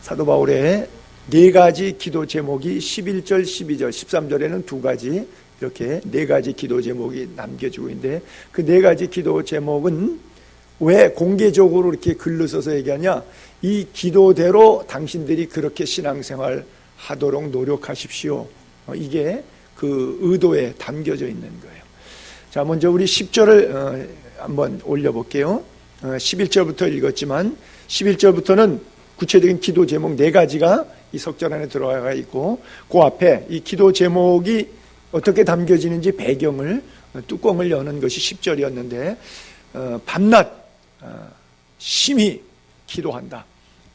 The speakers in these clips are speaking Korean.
사도 바울의 네 가지 기도 제목이 11절, 12절, 13절에는 두 가지, 이렇게 네 가지 기도 제목이 남겨지고 있는데, 그 네 가지 기도 제목은 왜 공개적으로 이렇게 글로 써서 얘기하냐? 이 기도대로 당신들이 그렇게 신앙생활 하도록 노력하십시오. 이게 그 의도에 담겨져 있는 거예요. 자, 먼저 우리 10절을 한번 올려볼게요. 11절부터 읽었지만 11절부터는 구체적인 기도 제목 네 가지가 이 석절 안에 들어가 있고, 그 앞에 이 기도 제목이 어떻게 담겨지는지 배경을, 뚜껑을 여는 것이 10절이었는데, 밤낮 심히 기도한다.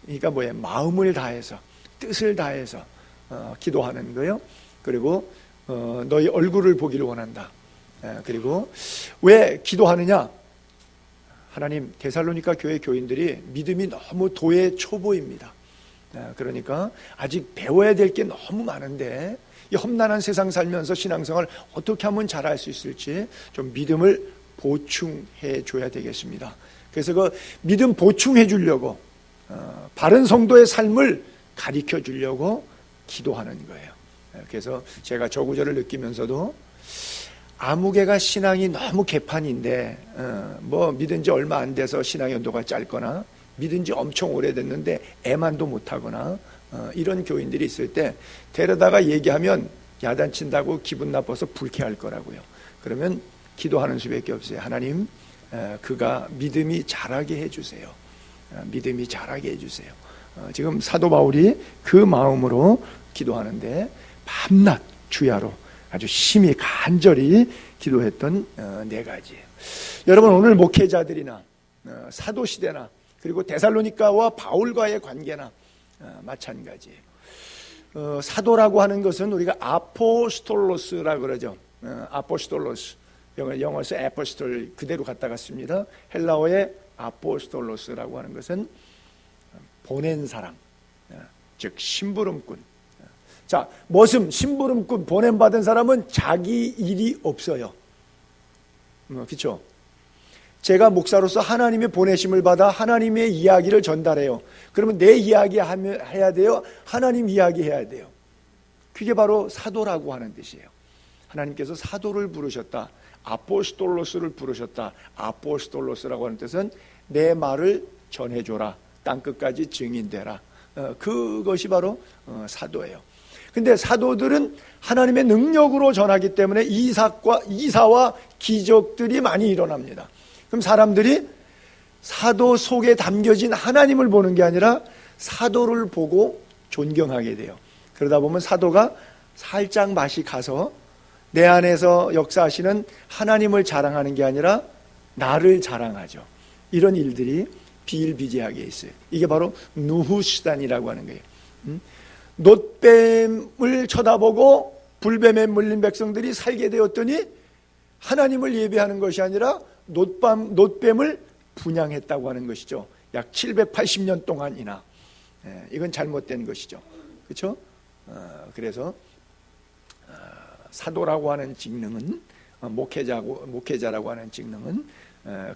그러니까 뭐예요? 마음을 다해서, 뜻을 다해서 기도하는 거예요. 그리고 너희 얼굴을 보기를 원한다. 그리고 왜 기도하느냐? 하나님, 데살로니가 교회 교인들이 믿음이 너무 도의 초보입니다. 그러니까 아직 배워야 될 게 너무 많은데, 이 험난한 세상 살면서 신앙생활 어떻게 하면 잘할 수 있을지 좀 믿음을 보충해 줘야 되겠습니다. 그래서 그 믿음 보충해 주려고, 바른 성도의 삶을 가르쳐 주려고 기도하는 거예요. 그래서 제가 저 구절을 느끼면서도, 아무개가 신앙이 너무 개판인데, 뭐 믿은 지 얼마 안 돼서 신앙 연도가 짧거나, 믿은 지 엄청 오래됐는데 애만도 못하거나, 이런 교인들이 있을 때 데려다가 얘기하면 야단친다고 기분 나빠서 불쾌할 거라고요. 그러면 기도하는 수밖에 없어요. 하나님, 그가 믿음이 자라게 해주세요. 믿음이 자라게 해주세요. 지금 사도 바울이 그 마음으로 기도하는데, 밤낮 주야로 아주 심히 간절히 기도했던 네 가지예요. 여러분, 오늘 목회자들이나 사도시대나 그리고 데살로니가와 바울과의 관계나 마찬가지예요. 사도라고 하는 것은 우리가 아포스톨로스라고 그러죠. 아포스톨로스, 영어에서 에포스톨 그대로 갖다가 씁니다. 헬라어의 아포스톨로스라고 하는 것은 보낸 사람, 즉 심부름꾼. 자, 머슴, 심부름꾼, 보냄받은 사람은 자기 일이 없어요. 그렇죠? 제가 목사로서 하나님의 보내심을 받아 하나님의 이야기를 전달해요. 그러면 내 이야기 해야 돼요? 하나님 이야기 해야 돼요. 그게 바로 사도라고 하는 뜻이에요. 하나님께서 사도를 부르셨다. 아포스톨로스를 부르셨다. 아포스톨로스라고 하는 뜻은 내 말을 전해줘라. 땅끝까지 증인되라. 그것이 바로 사도예요. 근데 사도들은 하나님의 능력으로 전하기 때문에 이사와 기적들이 많이 일어납니다. 그럼 사람들이 사도 속에 담겨진 하나님을 보는 게 아니라 사도를 보고 존경하게 돼요. 그러다 보면 사도가 살짝 맛이 가서 내 안에서 역사하시는 하나님을 자랑하는 게 아니라 나를 자랑하죠. 이런 일들이 비일비재하게 있어요. 이게 바로 누후수단이라고 하는 거예요. 놋뱀을 쳐다보고 불뱀에 물린 백성들이 살게 되었더니 하나님을 예배하는 것이 아니라 놋뱀을 분양했다고 하는 것이죠. 약 780년 동안이나. 이건 잘못된 것이죠. 그렇죠? 그래서 사도라고 하는 직능은, 목회자라고 하는 직능은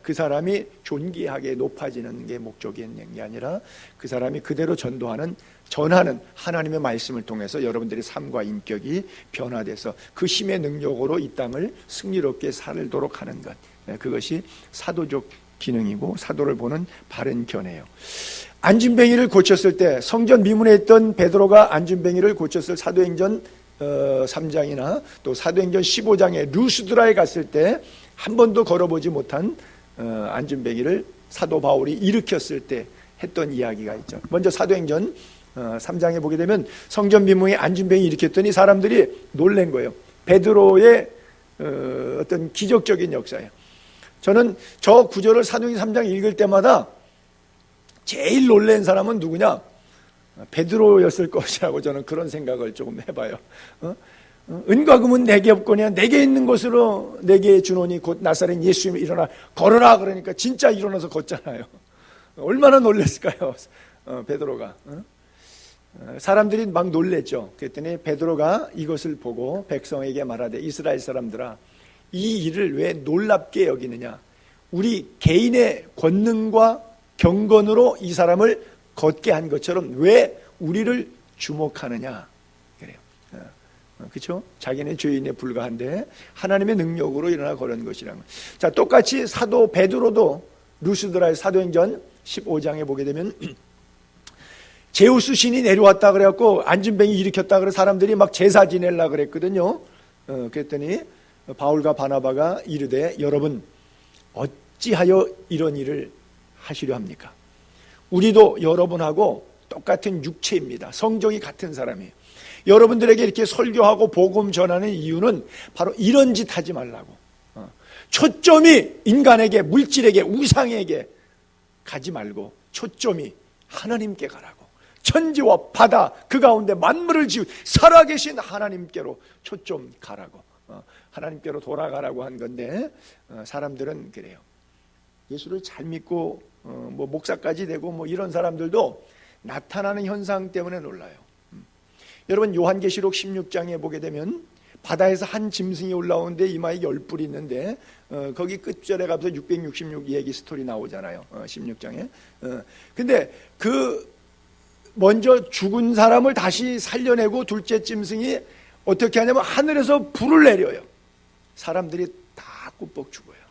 그 사람이 존귀하게 높아지는 게 목적인 게 아니라 그 사람이 그대로 전하는 하나님의 말씀을 통해서 여러분들의 삶과 인격이 변화돼서 그 힘의 능력으로 이 땅을 승리롭게 살도록 하는 것, 그것이 사도적 기능이고 사도를 보는 바른 견해예요. 안진뱅이를 고쳤을 때, 성전 미문에 있던 베드로가 안진뱅이를 고쳤을 사도행전 3장이나 또 사도행전 15장에 루스드라에 갔을 때 한 번도 걸어보지 못한 안진뱅이를 사도 바울이 일으켰을 때 했던 이야기가 있죠. 먼저 사도행전 3장에 보게 되면 성전 미문에 안진뱅이 일으켰더니 사람들이 놀란 거예요. 베드로의 어떤 기적적인 역사예요. 저는 저 구절을 사도행전 3장 읽을 때마다 제일 놀란 사람은 누구냐? 베드로였을 것이라고 저는 그런 생각을 조금 해봐요. 은과 금은 내게 없거니와 내게 있는 것으로 내게 주노니 곧 나사렛 예수님 일어나 걸어라 그러니까 진짜 일어나서 걷잖아요. 얼마나 놀랐을까요? 베드로가. 사람들이 막 놀랬죠. 그랬더니 베드로가 이것을 보고 백성에게 말하되, 이스라엘 사람들아, 이 일을 왜 놀랍게 여기느냐? 우리 개인의 권능과 경건으로 이 사람을 걷게 한 것처럼 왜 우리를 주목하느냐 그래요. 그렇죠? 자기는 죄인에 불과한데 하나님의 능력으로 일어나 걸은 것이라는 거예요. 자, 똑같이 사도 베드로도 루스드라의 사도행전 15장에 보게 되면 제우스 신이 내려왔다 그래갖고 안진뱅이 일으켰다 그래 사람들이 막 제사 지내려 그랬거든요. 그랬더니 바울과 바나바가 이르되 여러분 어찌하여 이런 일을 하시려 합니까? 우리도 여러분하고 똑같은 육체입니다. 성정이 같은 사람이에요. 여러분들에게 이렇게 설교하고 복음 전하는 이유는 바로 이런 짓 하지 말라고. 초점이 인간에게, 물질에게, 우상에게 가지 말고 초점이 하나님께 가라고. 천지와 바다 그 가운데 만물을 지은 살아계신 하나님께로 초점 가라고. 하나님께로 돌아가라고 한 건데 사람들은 그래요. 예수를 잘 믿고 뭐 목사까지 되고 뭐 이런 사람들도 나타나는 현상 때문에 놀라요. 여러분 요한계시록 16장에 보게 되면 바다에서 한 짐승이 올라오는데 이마에 10뿔이 있는데 거기 끝절에 가서 666 얘기 스토리 나오잖아요. 16장에. 근데 그 먼저 죽은 사람을 다시 살려내고 둘째 짐승이 어떻게 하냐면 하늘에서 불을 내려요. 사람들이 다 꾸벅 죽어요.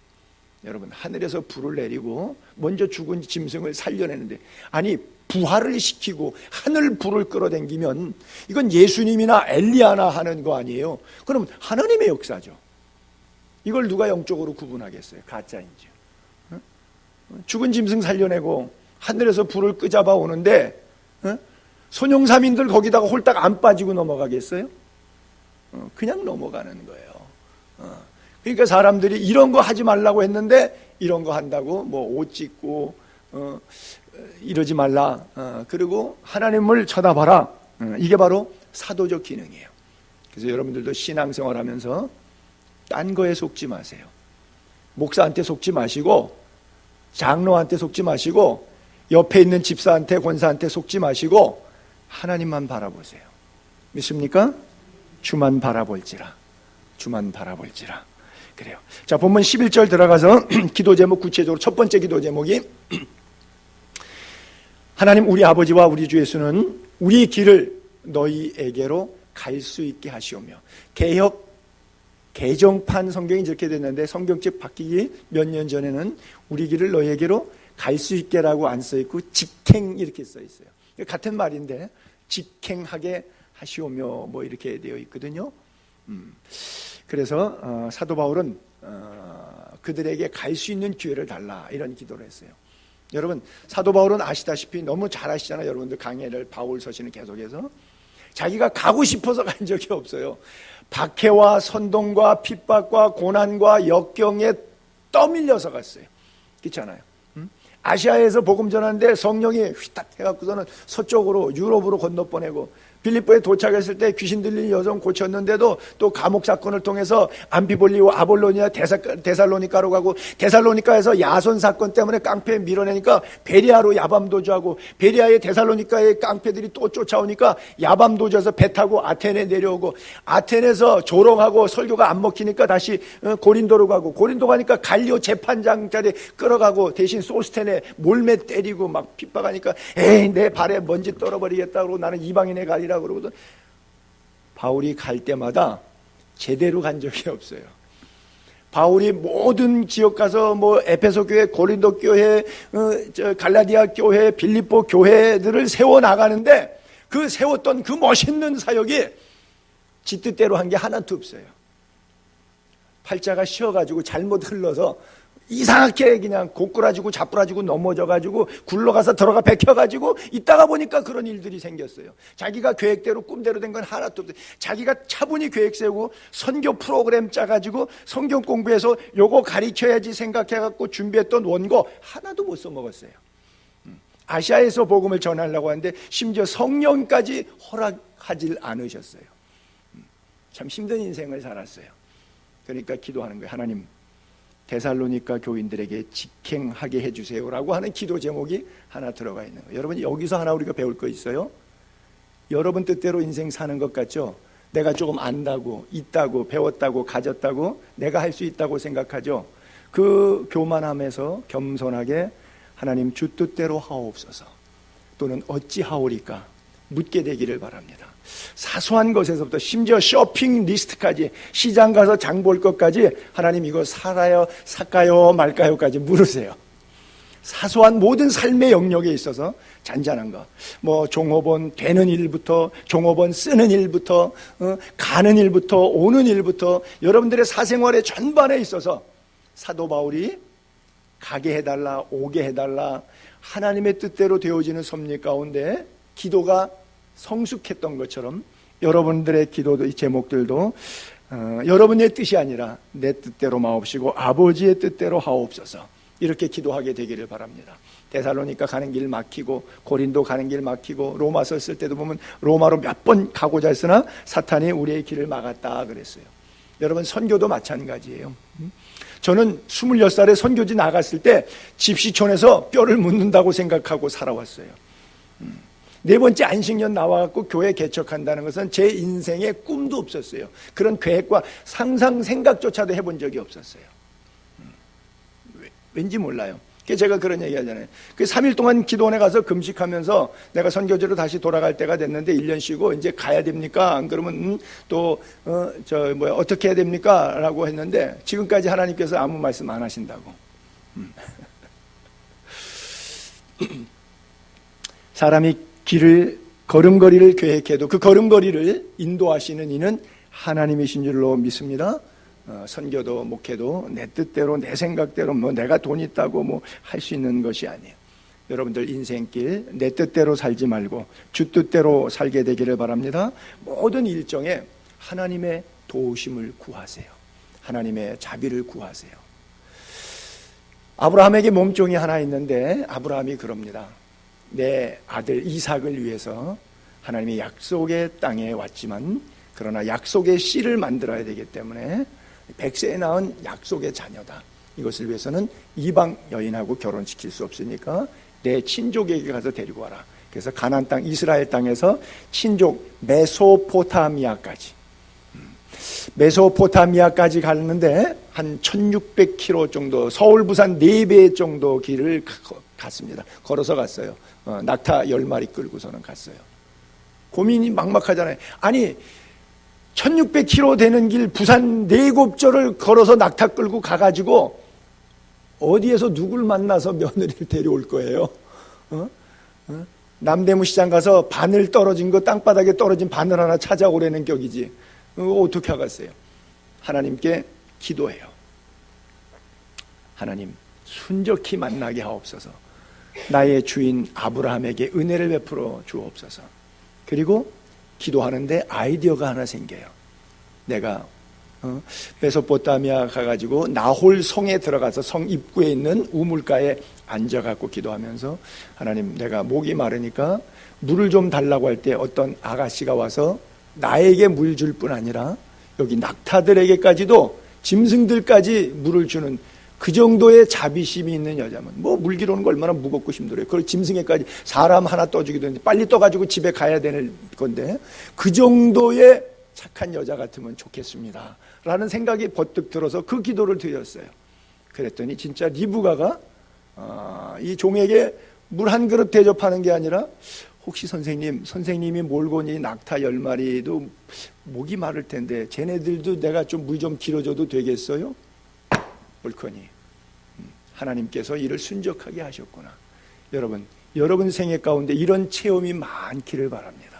여러분 하늘에서 불을 내리고 먼저 죽은 짐승을 살려내는데 아니 부활을 시키고 하늘 불을 끌어당기면 이건 예수님이나 엘리야나 하는 거 아니에요. 그럼 하나님의 역사죠. 이걸 누가 영적으로 구분하겠어요? 가짜인지. 죽은 짐승 살려내고 하늘에서 불을 끄잡아 오는데 손용사민들 거기다가 홀딱 안 빠지고 넘어가겠어요? 그냥 넘어가는 거예요. 그러니까 사람들이 이런 거 하지 말라고 했는데 이런 거 한다고 뭐 옷 찢고 이러지 말라. 그리고 하나님을 쳐다봐라. 이게 바로 사도적 기능이에요. 그래서 여러분들도 신앙생활하면서 딴 거에 속지 마세요. 목사한테 속지 마시고 장로한테 속지 마시고 옆에 있는 집사한테 권사한테 속지 마시고 하나님만 바라보세요. 믿습니까? 주만 바라볼지라. 주만 바라볼지라. 그래요. 자, 본문 11절 들어가서 기도 제목 구체적으로 첫 번째 기도 제목이 하나님 우리 아버지와 우리 주 예수는 우리 길을 너희에게로 갈 수 있게 하시오며 개혁 개정판 성경이 이렇게 됐는데 성경책 바뀌기 몇 년 전에는 우리 길을 너희에게로 갈 수 있게라고 안 써있고 직행 이렇게 써있어요. 같은 말인데 직행하게 하시오며 뭐 이렇게 되어 있거든요. 그래서 사도 바울은 그들에게 갈 수 있는 기회를 달라 이런 기도를 했어요. 여러분 사도 바울은 아시다시피 너무 잘 아시잖아요. 여러분들 강해를 바울 서신을 계속해서 자기가 가고 싶어서 간 적이 없어요. 박해와 선동과 핍박과 고난과 역경에 떠밀려서 갔어요. 그렇잖아요. 아시아에서 복음 전하는데 성령이 휘딱 해갖고서는 서쪽으로 유럽으로 건너보내고 빌립보에 도착했을 때 귀신 들린 여성 고쳤는데도 또 감옥 사건을 통해서 암피볼리와 아볼로니아 데살로니카로 가고 데살로니카에서 야손 사건 때문에 깡패에 밀어내니까 베리아로 야밤도주하고 베리아의 데살로니카의 깡패들이 또 쫓아오니까 야밤도주에서 배 타고 아테네 내려오고 아테네에서 조롱하고 설교가 안 먹히니까 다시 고린도로 가고 고린도 가니까 갈리오 재판장 자리에 끌어가고 대신 소스텐에 몰매 때리고 막 핍박하니까 에이 내 발에 먼지 떨어버리겠다고 나는 이방인에 가리라 그러거든. 바울이 갈 때마다 제대로 간 적이 없어요. 바울이 모든 지역 가서 뭐 에페소 교회, 고린도 교회, 갈라디아 교회, 빌립보 교회들을 세워 나가는데 그 세웠던 그 멋있는 사역이 지 뜻대로 한 게 하나도 없어요. 팔자가 쉬어가지고 잘못 흘러서 이상하게 그냥 고꾸라지고 자꾸라지고 넘어져가지고 굴러가서 들어가 베껴가지고 있다가 보니까 그런 일들이 생겼어요. 자기가 계획대로 꿈대로 된 건 하나도 없어요. 자기가 차분히 계획 세우고 선교 프로그램 짜가지고 성경 공부해서 요거 가르쳐야지 생각해갖고 준비했던 원고 하나도 못 써먹었어요. 아시아에서 복음을 전하려고 하는데 심지어 성령까지 허락하질 않으셨어요. 참 힘든 인생을 살았어요. 그러니까 기도하는 거예요. 하나님 데살로니가 교인들에게 직행하게 해주세요라고 하는 기도 제목이 하나 들어가 있는 거예요. 여러분 여기서 하나 우리가 배울 거 있어요. 여러분 뜻대로 인생 사는 것 같죠? 내가 조금 안다고 있다고 배웠다고 가졌다고 내가 할 수 있다고 생각하죠. 그 교만함에서 겸손하게 하나님 주 뜻대로 하옵소서. 또는 어찌하오리까 묻게 되기를 바랍니다. 사소한 것에서부터 심지어 쇼핑 리스트까지, 시장 가서 장 볼 것까지 하나님 이거 살까요 말까요까지 물으세요. 사소한 모든 삶의 영역에 있어서 잔잔한 것, 뭐 종업원 되는 일부터, 종업원 쓰는 일부터, 가는 일부터, 오는 일부터, 여러분들의 사생활의 전반에 있어서 사도 바울이 가게 해달라, 오게 해달라, 하나님의 뜻대로 되어지는 섭리 가운데 기도가 성숙했던 것처럼 여러분들의 기도도, 이 제목들도 여러분의 뜻이 아니라 내 뜻대로 마옵시고 아버지의 뜻대로 하옵소서, 이렇게 기도하게 되기를 바랍니다. 데살로니가 가는 길 막히고, 고린도 가는 길 막히고, 로마서 쓸 때도 보면 로마로 몇 번 가고자 했으나 사탄이 우리의 길을 막았다 그랬어요. 여러분, 선교도 마찬가지예요. 저는 26살에 선교지 나갔을 때 집시촌에서 뼈를 묻는다고 생각하고 살아왔어요. 네 번째 안식년 나와갖고 교회 개척한다는 것은 제 인생에 꿈도 없었어요. 그런 계획과 상상 생각조차도 해본 적이 없었어요. 왠지 몰라요. 제가 그런 얘기 하잖아요. 그 3일 동안 기도원에 가서 금식하면서 내가 선교지로 다시 돌아갈 때가 됐는데 1년 쉬고 이제 가야 됩니까? 안 그러면 어떻게 해야 됩니까? 라고 했는데 지금까지 하나님께서 아무 말씀 안 하신다고. 사람이 걸음걸이를 계획해도 그 걸음걸이를 인도하시는 이는 하나님이신 줄로 믿습니다. 선교도 목회도 내 뜻대로, 내 생각대로, 내가 돈 있다고 할 수 있는 것이 아니에요. 여러분들 인생길 내 뜻대로 살지 말고 주 뜻대로 살게 되기를 바랍니다. 모든 일정에 하나님의 도우심을 구하세요. 하나님의 자비를 구하세요. 아브라함에게 몸종이 하나 있는데 아브라함이 그럽니다. 내 아들 이삭을 위해서 하나님이 약속의 땅에 왔지만, 그러나 약속의 씨를 만들어야 되기 때문에 100세에 낳은 약속의 자녀다. 이것을 위해서는 이방 여인하고 결혼시킬 수 없으니까 내 친족에게 가서 데리고 와라. 그래서 가나안 땅, 이스라엘 땅에서 친족 메소포타미아까지 가는데 한 1600km 정도, 서울 부산 4배 정도 길을 갔습니다. 걸어서 갔어요. 낙타 10마리 끌고서는 갔어요. 고민이 막막하잖아요. 아니 1600km 되는 길 부산 4곡절을 걸어서 낙타 끌고 가가지고 어디에서 누굴 만나서 며느리를 데려올 거예요? 남대문 시장 가서 바늘 떨어진 거, 땅바닥에 떨어진 바늘 하나 찾아오라는 격이지. 어떻게 하겠어요? 하나님께 기도해요. 하나님, 순적히 만나게 하옵소서. 나의 주인 아브라함에게 은혜를 베풀어 주옵소서. 그리고 기도하는데 아이디어가 하나 생겨요. 내가 메소포타미아 가가지고 나홀 성에 들어가서 성 입구에 있는 우물가에 앉아갖고 기도하면서, 하나님, 내가 목이 마르니까 물을 좀 달라고 할 때 어떤 아가씨가 와서 나에게 물 줄 뿐 아니라 여기 낙타들에게까지도, 짐승들까지 물을 주는 그 정도의 자비심이 있는 여자면, 물기로 오는 거 얼마나 무겁고 힘들어요. 그걸 짐승에까지 사람 하나 떠주기도 했는데 빨리 떠가지고 집에 가야 되는 건데, 그 정도의 착한 여자 같으면 좋겠습니다 라는 생각이 버뜩 들어서 그 기도를 드렸어요. 그랬더니 진짜 리브가가 이 종에게 물 한 그릇 대접하는 게 아니라, 혹시 선생님이 몰고 온 이 낙타 10마리도 목이 마를 텐데 쟤네들도 내가 좀 물 좀 길어줘도 되겠어요? 옳거니 하나님께서 이를 순적하게 하셨구나. 여러분 생애 가운데 이런 체험이 많기를 바랍니다.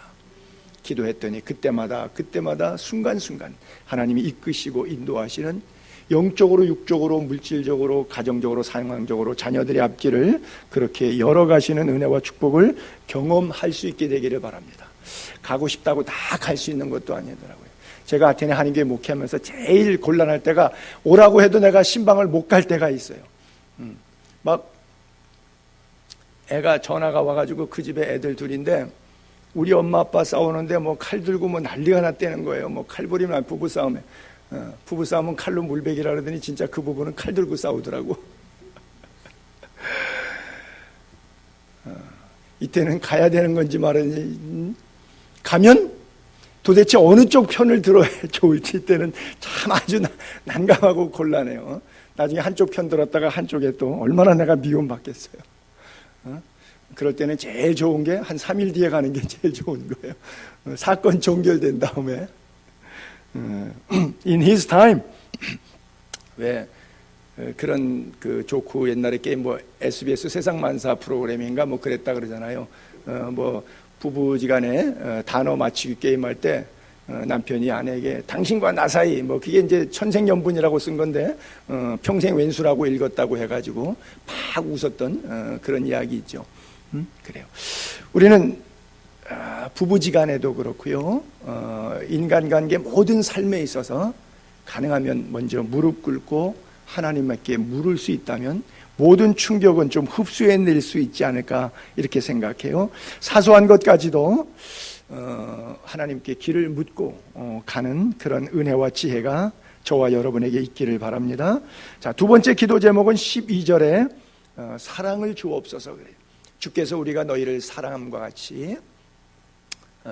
기도했더니 그때마다 순간순간 하나님이 이끄시고 인도하시는, 영적으로, 육적으로, 물질적으로, 가정적으로, 상황적으로 자녀들의 앞길을 그렇게 열어가시는 은혜와 축복을 경험할 수 있게 되기를 바랍니다. 가고 싶다고 다 갈 수 있는 것도 아니더라고요. 제가 아테네 한인교회 목회하면서 제일 곤란할 때가, 오라고 해도 내가 신방을 못 갈 때가 있어요. 막 애가 전화가 와가지고 그 집에 애들 둘인데 우리 엄마 아빠 싸우는데 칼 들고 난리가 났다는 거예요. 칼부림은 부부싸움에. 부부싸움은 칼로 물베기라 그러더니 진짜 그 부부는 칼 들고 싸우더라고. 이때는 가야 되는 건지 말은지, 가면 도대체 어느 쪽 편을 들어야 좋을지 이때는 참 아주 난감하고 곤란해요. 나중에 한쪽 편 들었다가 한쪽에 또 얼마나 내가 미움받겠어요. 그럴 때는 제일 좋은 게 한 3일 뒤에 가는 게 제일 좋은 거예요. 사건 종결된 다음에. In his time. 왜 그런 그 조크 옛날에 게임 뭐 SBS 세상만사 프로그램인가 뭐 그랬다 그러잖아요. 뭐 부부지간에 단어 맞추기 게임할 때 남편이 아내에게 당신과 나 사이 뭐 그게 이제 천생연분이라고 쓴 건데 평생 왼수라고 읽었다고 해가지고 막 웃었던 그런 이야기 있죠. 그래요. 우리는 부부지간에도 그렇고요. 인간관계 모든 삶에 있어서 가능하면 먼저 무릎 꿇고 하나님께 물을 수 있다면 모든 충격은 좀 흡수해낼 수 있지 않을까 이렇게 생각해요. 사소한 것까지도 하나님께 길을 묻고 가는 그런 은혜와 지혜가 저와 여러분에게 있기를 바랍니다. 자, 두 번째 기도 제목은 12절에 사랑을 주옵소서 그래요. 주께서 우리가 너희를 사랑함과 같이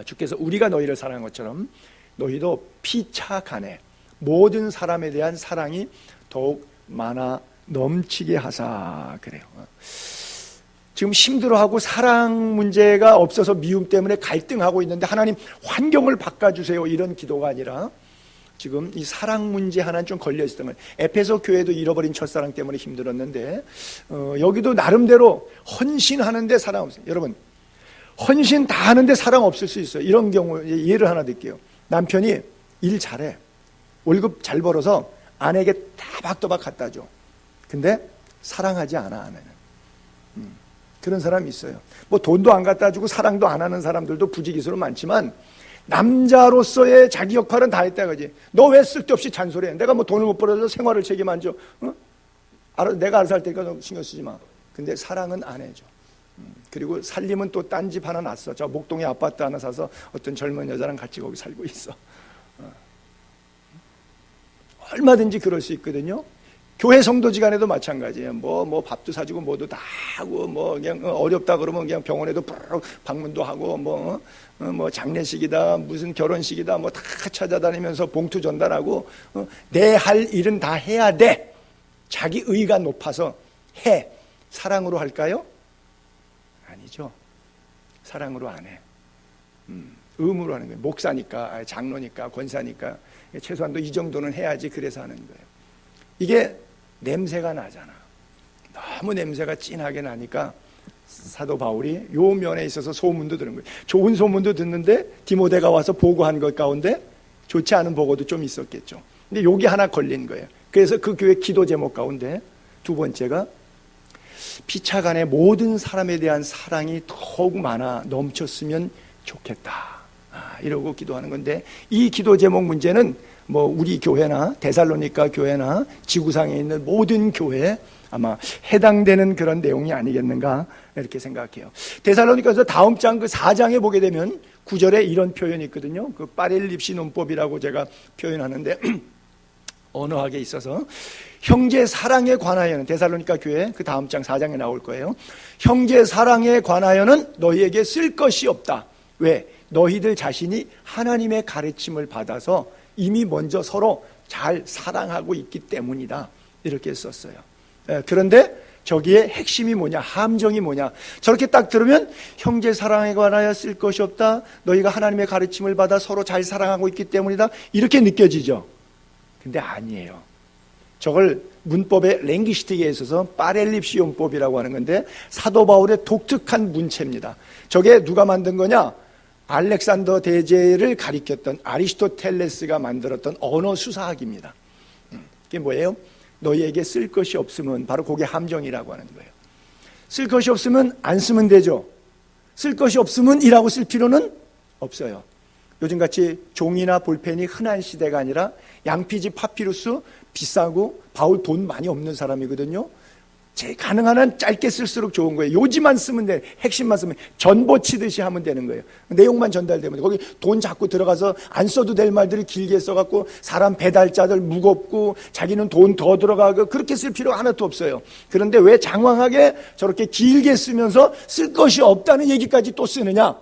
주께서 우리가 너희를 사랑한 것처럼 너희도 피차간에 모든 사람에 대한 사랑이 더욱 많아 넘치게 하사 그래요. 지금 힘들어하고 사랑 문제가 없어서 미움 때문에 갈등하고 있는데 하나님 환경을 바꿔주세요 이런 기도가 아니라 지금 이 사랑 문제 하나는 좀 걸려있었던 거예요. 에페소 교회도 잃어버린 첫사랑 때문에 힘들었는데 여기도 나름대로 헌신하는데 사랑 없어요. 여러분 헌신 다 하는데 사랑 없을 수 있어요. 이런 경우 예를 하나 들게요. 남편이 일 잘해. 월급 잘 벌어서 아내에게 따박따박 갖다 줘. 근데 사랑하지 않아 아내는. 그런 사람이 있어요. 뭐 돈도 안 갖다 주고 사랑도 안 하는 사람들도 부지기수로 많지만 남자로서의 자기 역할은 다 했다 그지. 너 왜 쓸데없이 잔소리해? 내가 뭐 돈을 못 벌어서 생활을 책임 안 져. 내가 알아서 할 테니까 너 신경 쓰지 마. 근데 사랑은 안 해줘. 그리고 살림은 또 딴 집 하나 놨어. 저 목동에 아파트 하나 사서 어떤 젊은 여자랑 같이 거기 살고 있어. 얼마든지 그럴 수 있거든요. 교회 성도지간에도 마찬가지예요. 뭐 밥도 사주고 뭐도 다 하고 뭐 그냥 어렵다 그러면 그냥 병원에도 방문도 하고 뭐 장례식이다 무슨 결혼식이다 뭐 다 찾아다니면서 봉투 전달하고 내 할 일은 다 해야 돼. 자기 의가 높아서 해. 사랑으로 할까요? 아니죠. 사랑으로 안 해. 의무로 하는 거예요. 목사니까 장로니까 권사니까 최소한도 이 정도는 해야지 그래서 하는 거예요. 이게 냄새가 나잖아. 너무 냄새가 진하게 나니까 사도 바울이 요 면에 있어서 소문도 들은 거예요. 좋은 소문도 듣는데 디모데가 와서 보고한 것 가운데 좋지 않은 보고도 좀 있었겠죠. 근데 여기 하나 걸린 거예요. 그래서 그 교회 기도 제목 가운데 두 번째가 피차간의 모든 사람에 대한 사랑이 더욱 많아 넘쳤으면 좋겠다. 이러고 기도하는 건데 이 기도 제목 문제는 뭐 우리 교회나 데살로니가 교회나 지구상에 있는 모든 교회에 아마 해당되는 그런 내용이 아니겠는가 이렇게 생각해요. 데살로니가서 다음 장 그 4장에 보게 되면 9절에 이런 표현이 있거든요. 그 파렐립시 논법이라고 제가 표현하는데 언어학에 있어서 형제 사랑에 관하여는 데살로니가 교회 그 다음 장 4장에 나올 거예요. 형제 사랑에 관하여는 너희에게 쓸 것이 없다. 왜? 너희들 자신이 하나님의 가르침을 받아서 이미 먼저 서로 잘 사랑하고 있기 때문이다. 이렇게 썼어요. 그런데 저기에 핵심이 뭐냐? 함정이 뭐냐? 저렇게 딱 들으면 형제 사랑에 관하여 쓸 것이 없다. 너희가 하나님의 가르침을 받아 서로 잘 사랑하고 있기 때문이다. 이렇게 느껴지죠. 근데 아니에요. 저걸 문법의 랭귀스틱에 있어서 파렐립시온법이라고 하는 건데 사도 바울의 독특한 문체입니다. 저게 누가 만든 거냐? 알렉산더 대제를 가리켰던 아리스토텔레스가 만들었던 언어 수사학입니다. 그게 뭐예요? 너희에게 쓸 것이 없으면 바로 그게 함정이라고 하는 거예요. 쓸 것이 없으면 안 쓰면 되죠. 쓸 것이 없으면 이라고 쓸 필요는 없어요. 요즘같이 종이나 볼펜이 흔한 시대가 아니라 양피지 파피루스 비싸고 바울 돈 많이 없는 사람이거든요. 제 가능한 한 짧게 쓸수록 좋은 거예요. 요지만 쓰면 돼. 핵심만 쓰면 전보 치듯이 하면 되는 거예요. 내용만 전달되면 돼. 거기 돈 자꾸 들어가서 안 써도 될 말들을 길게 써갖고 사람 배달자들 무겁고 자기는 돈 더 들어가고 그렇게 쓸 필요 하나도 없어요. 그런데 왜 장황하게 저렇게 길게 쓰면서 쓸 것이 없다는 얘기까지 또 쓰느냐?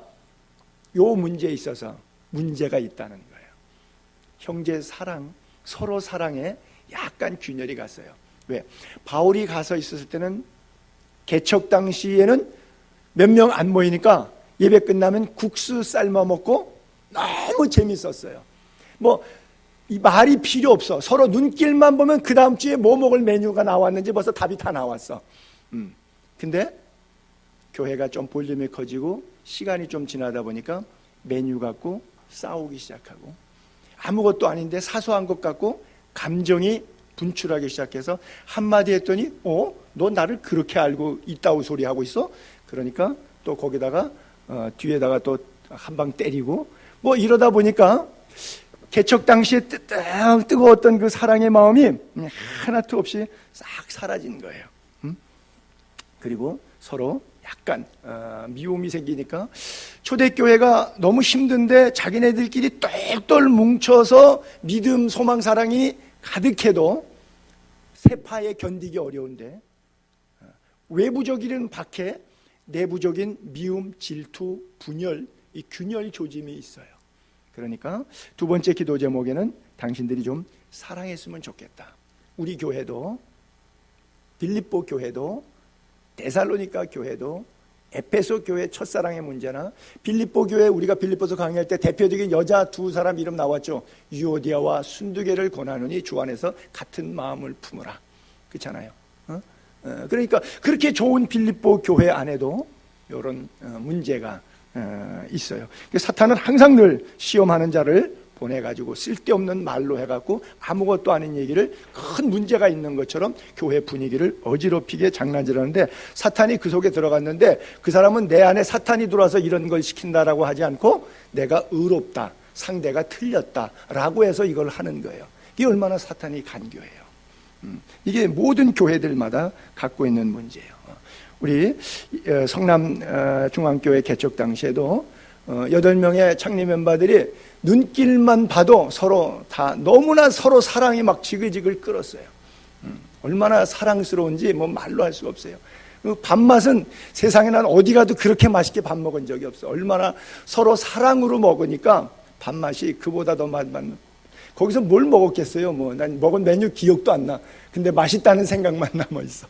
요 문제에 있어서 문제가 있다는 거예요. 형제 사랑, 서로 사랑에 약간 균열이 갔어요. 왜? 바울이 가서 있었을 때는 개척 당시에는 몇 명 안 모이니까 예배 끝나면 국수 삶아 먹고 너무 재밌었어요. 뭐 이 말이 필요 없어. 서로 눈길만 보면 그 다음 주에 뭐 먹을 메뉴가 나왔는지 벌써 답이 다 나왔어. 근데 교회가 좀 볼륨이 커지고 시간이 좀 지나다 보니까 메뉴 갖고 싸우기 시작하고, 아무것도 아닌데 사소한 것 갖고 감정이 분출하기 시작해서 한마디 했더니 너 나를 그렇게 알고 있다고 소리하고 있어? 그러니까 또 거기다가 뒤에다가 또 한 방 때리고, 뭐 이러다 보니까 개척 당시에 뜨거웠던 그 사랑의 마음이 하나도 없이 싹 사라진 거예요. 그리고 서로 약간 미움이 생기니까 초대교회가 너무 힘든데 자기네들끼리 똘똘 뭉쳐서 믿음, 소망, 사랑이 가득해도 세파에 견디기 어려운데 외부적인 박해, 내부적인 미움, 질투, 분열, 이 균열 조짐이 있어요. 그러니까 두 번째 기도 제목에는 당신들이 좀 사랑했으면 좋겠다. 우리 교회도, 빌립보 교회도, 데살로니가 교회도, 에페소 교회 첫사랑의 문제나 빌립보 교회, 우리가 빌립보서 강의할 때 대표적인 여자 두 사람 이름 나왔죠. 유오디아와 순두개를 권하노니 주 안에서 같은 마음을 품으라. 그렇잖아요. 그러니까 그렇게 좋은 빌립보 교회 안에도 이런 문제가 있어요. 사탄은 항상 늘 시험하는 자를 보내가지고 쓸데없는 말로 해갖고 아무것도 아닌 얘기를 큰 문제가 있는 것처럼 교회 분위기를 어지럽히게 장난질하는데, 사탄이 그 속에 들어갔는데 그 사람은 내 안에 사탄이 들어와서 이런 걸 시킨다라고 하지 않고 내가 의롭다, 상대가 틀렸다라고 해서 이걸 하는 거예요. 이게 얼마나 사탄이 간교해요. 이게 모든 교회들마다 갖고 있는 문제예요. 우리 성남 중앙교회 개척 당시에도 8명의 창립 멤버들이 눈길만 봐도 서로 다 너무나 서로 사랑이 막 지글지글 끓었어요. 얼마나 사랑스러운지 뭐 말로 할 수가 없어요. 밥맛은 세상에 난 어디 가도 그렇게 맛있게 밥 먹은 적이 없어. 얼마나 서로 사랑으로 먹으니까 밥맛이 그보다 더 맛만. 거기서 뭘 먹었겠어요? 뭐 난 먹은 메뉴 기억도 안 나. 근데 맛있다는 생각만 남아 있어.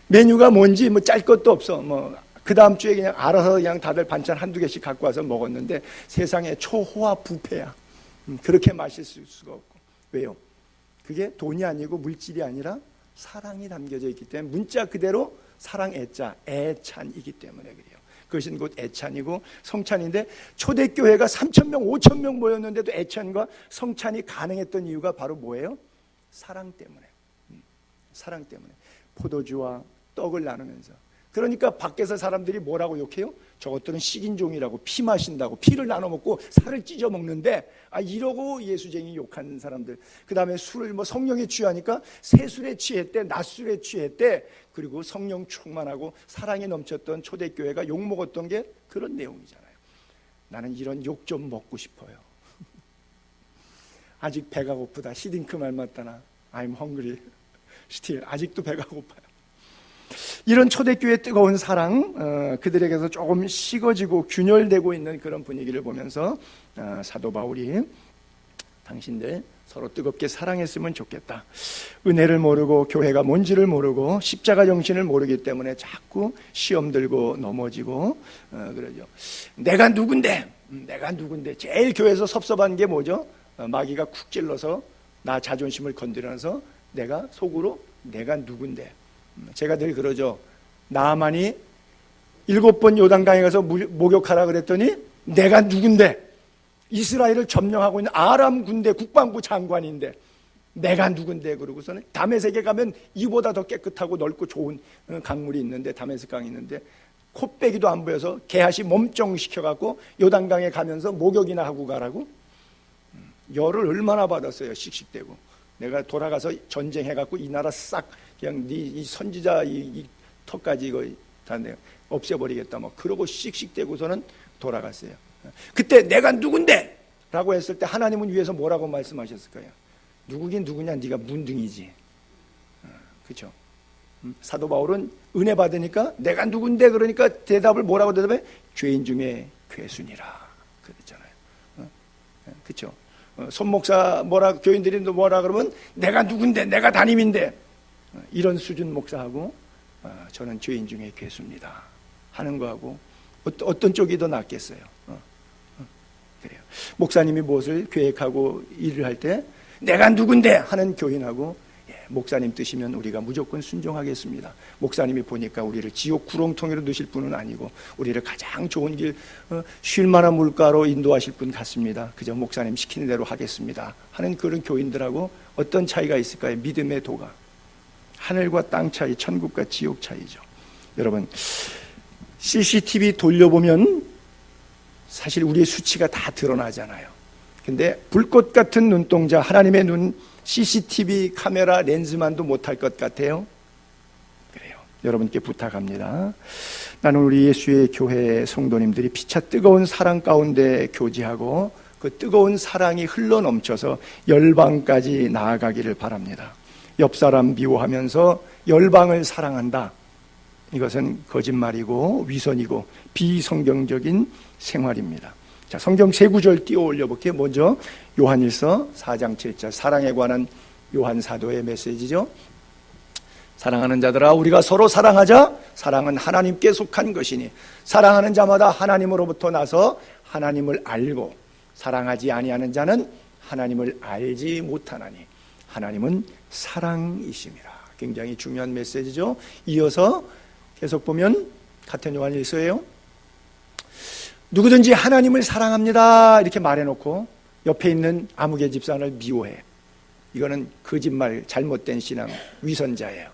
메뉴가 뭔지 뭐 짤 것도 없어. 뭐 그 다음 주에 그냥 알아서 그냥 다들 반찬 한두 개씩 갖고 와서 먹었는데 세상에 초호화 부패야. 그렇게 맛있을 수가 없고. 왜요? 그게 돈이 아니고 물질이 아니라 사랑이 담겨져 있기 때문에, 문자 그대로 사랑 애자, 애찬이기 때문에 그래요. 그것은 곧 애찬이고 성찬인데, 초대교회가 3,000명, 5,000명 모였는데도 애찬과 성찬이 가능했던 이유가 바로 뭐예요? 사랑 때문에. 사랑 때문에. 포도주와 떡을 나누면서. 그러니까 밖에서 사람들이 뭐라고 욕해요? 저것들은 식인종이라고, 피 마신다고, 피를 나눠 먹고 살을 찢어 먹는데, 이러고 예수쟁이 욕하는 사람들. 그 다음에 술을 뭐 성령에 취하니까 새술에 취했대, 낮술에 취했대. 그리고 성령 충만하고 사랑이 넘쳤던 초대교회가 욕 먹었던 게 그런 내용이잖아요. 나는 이런 욕 좀 먹고 싶어요. 아직 배가 고프다. 시딩크 말 맞다나. I'm hungry. still. 아직도 배가 고파요. 이런 초대교회의 뜨거운 사랑, 그들에게서 조금 식어지고 균열되고 있는 그런 분위기를 보면서 사도 바울이 당신들 서로 뜨겁게 사랑했으면 좋겠다. 은혜를 모르고 교회가 뭔지를 모르고 십자가 정신을 모르기 때문에 자꾸 시험 들고 넘어지고 그러죠. 내가 누군데? 제일 교회에서 섭섭한 게 뭐죠? 마귀가 쿡 찔러서 나 자존심을 건드려서 내가 속으로 내가 누군데? 제가 늘 그러죠. 나만이 7번 요단강에 가서 목욕하라 그랬더니 내가 누군데? 이스라엘을 점령하고 있는 아람 군대 국방부 장관인데 내가 누군데? 그러고서는 다메섹에 가면 이보다 더 깨끗하고 넓고 좋은 강물이 있는데, 다메섹 강이 있는데 코빼기도 안 보여서 게하시 몸종시켜갖고 요단강에 가면서 목욕이나 하고 가라고? 열을 얼마나 받았어요. 씩씩대고. 내가 돌아가서 전쟁해갖고 이 나라 싹 그냥 이 선지자 이 턱까지 이거 다 내가 없애버리겠다 뭐 그러고 씩씩대고서는 돌아갔어요. 그때 내가 누군데? 라고 했을 때 하나님은 위에서 뭐라고 말씀하셨을까요? 누구긴 누구냐, 네가 문둥이지. 그렇죠? 사도 바울은 은혜 받으니까 내가 누군데? 그러니까 대답을 뭐라고 대답해? 죄인 중에 괴순이라 그랬잖아요. 그렇죠? 손목사 교인들이 뭐라 그러면 내가 누군데? 내가 담임인데. 이런 수준 목사하고 저는 죄인 중에 괴수입니다 하는 거하고 어떤 쪽이 더 낫겠어요? 그래요. 목사님이 무엇을 계획하고 일을 할 때 내가 누군데 하는 교인하고 목사님 뜻이면 우리가 무조건 순종하겠습니다. 목사님이 보니까 우리를 지옥 구렁텅이로 넣으실 분은 아니고 우리를 가장 좋은 길, 쉴만한 물가로 인도하실 분 같습니다. 그저 목사님 시키는 대로 하겠습니다 하는 그런 교인들하고 어떤 차이가 있을까요? 믿음의 도가. 하늘과 땅 차이, 천국과 지옥 차이죠. 여러분, CCTV 돌려보면 사실 우리의 수치가 다 드러나잖아요. 근데 불꽃 같은 눈동자, 하나님의 눈, CCTV 카메라 렌즈만도 못할 것 같아요. 그래요. 여러분께 부탁합니다. 나는 우리 예수의 교회 성도님들이 피차 뜨거운 사랑 가운데 교제하고 그 뜨거운 사랑이 흘러넘쳐서 열방까지 나아가기를 바랍니다. 옆 사람 미워하면서 열방을 사랑한다. 이것은 거짓말이고 위선이고 비성경적인 생활입니다. 자, 성경 세 구절 띄워 올려볼게요. 먼저 요한일서 4장 7절, 사랑에 관한 요한 사도의 메시지죠. 사랑하는 자들아, 우리가 서로 사랑하자. 사랑은 하나님께 속한 것이니 사랑하는 자마다 하나님으로부터 나서 하나님을 알고 사랑하지 아니하는 자는 하나님을 알지 못하나니 하나님은 사랑이심이라. 굉장히 중요한 메시지죠. 이어서 계속 보면 같은 요한일서예요. 누구든지 하나님을 사랑합니다 이렇게 말해놓고 옆에 있는 아무개 집사를 미워해. 이거는 거짓말, 잘못된 신앙, 위선자예요.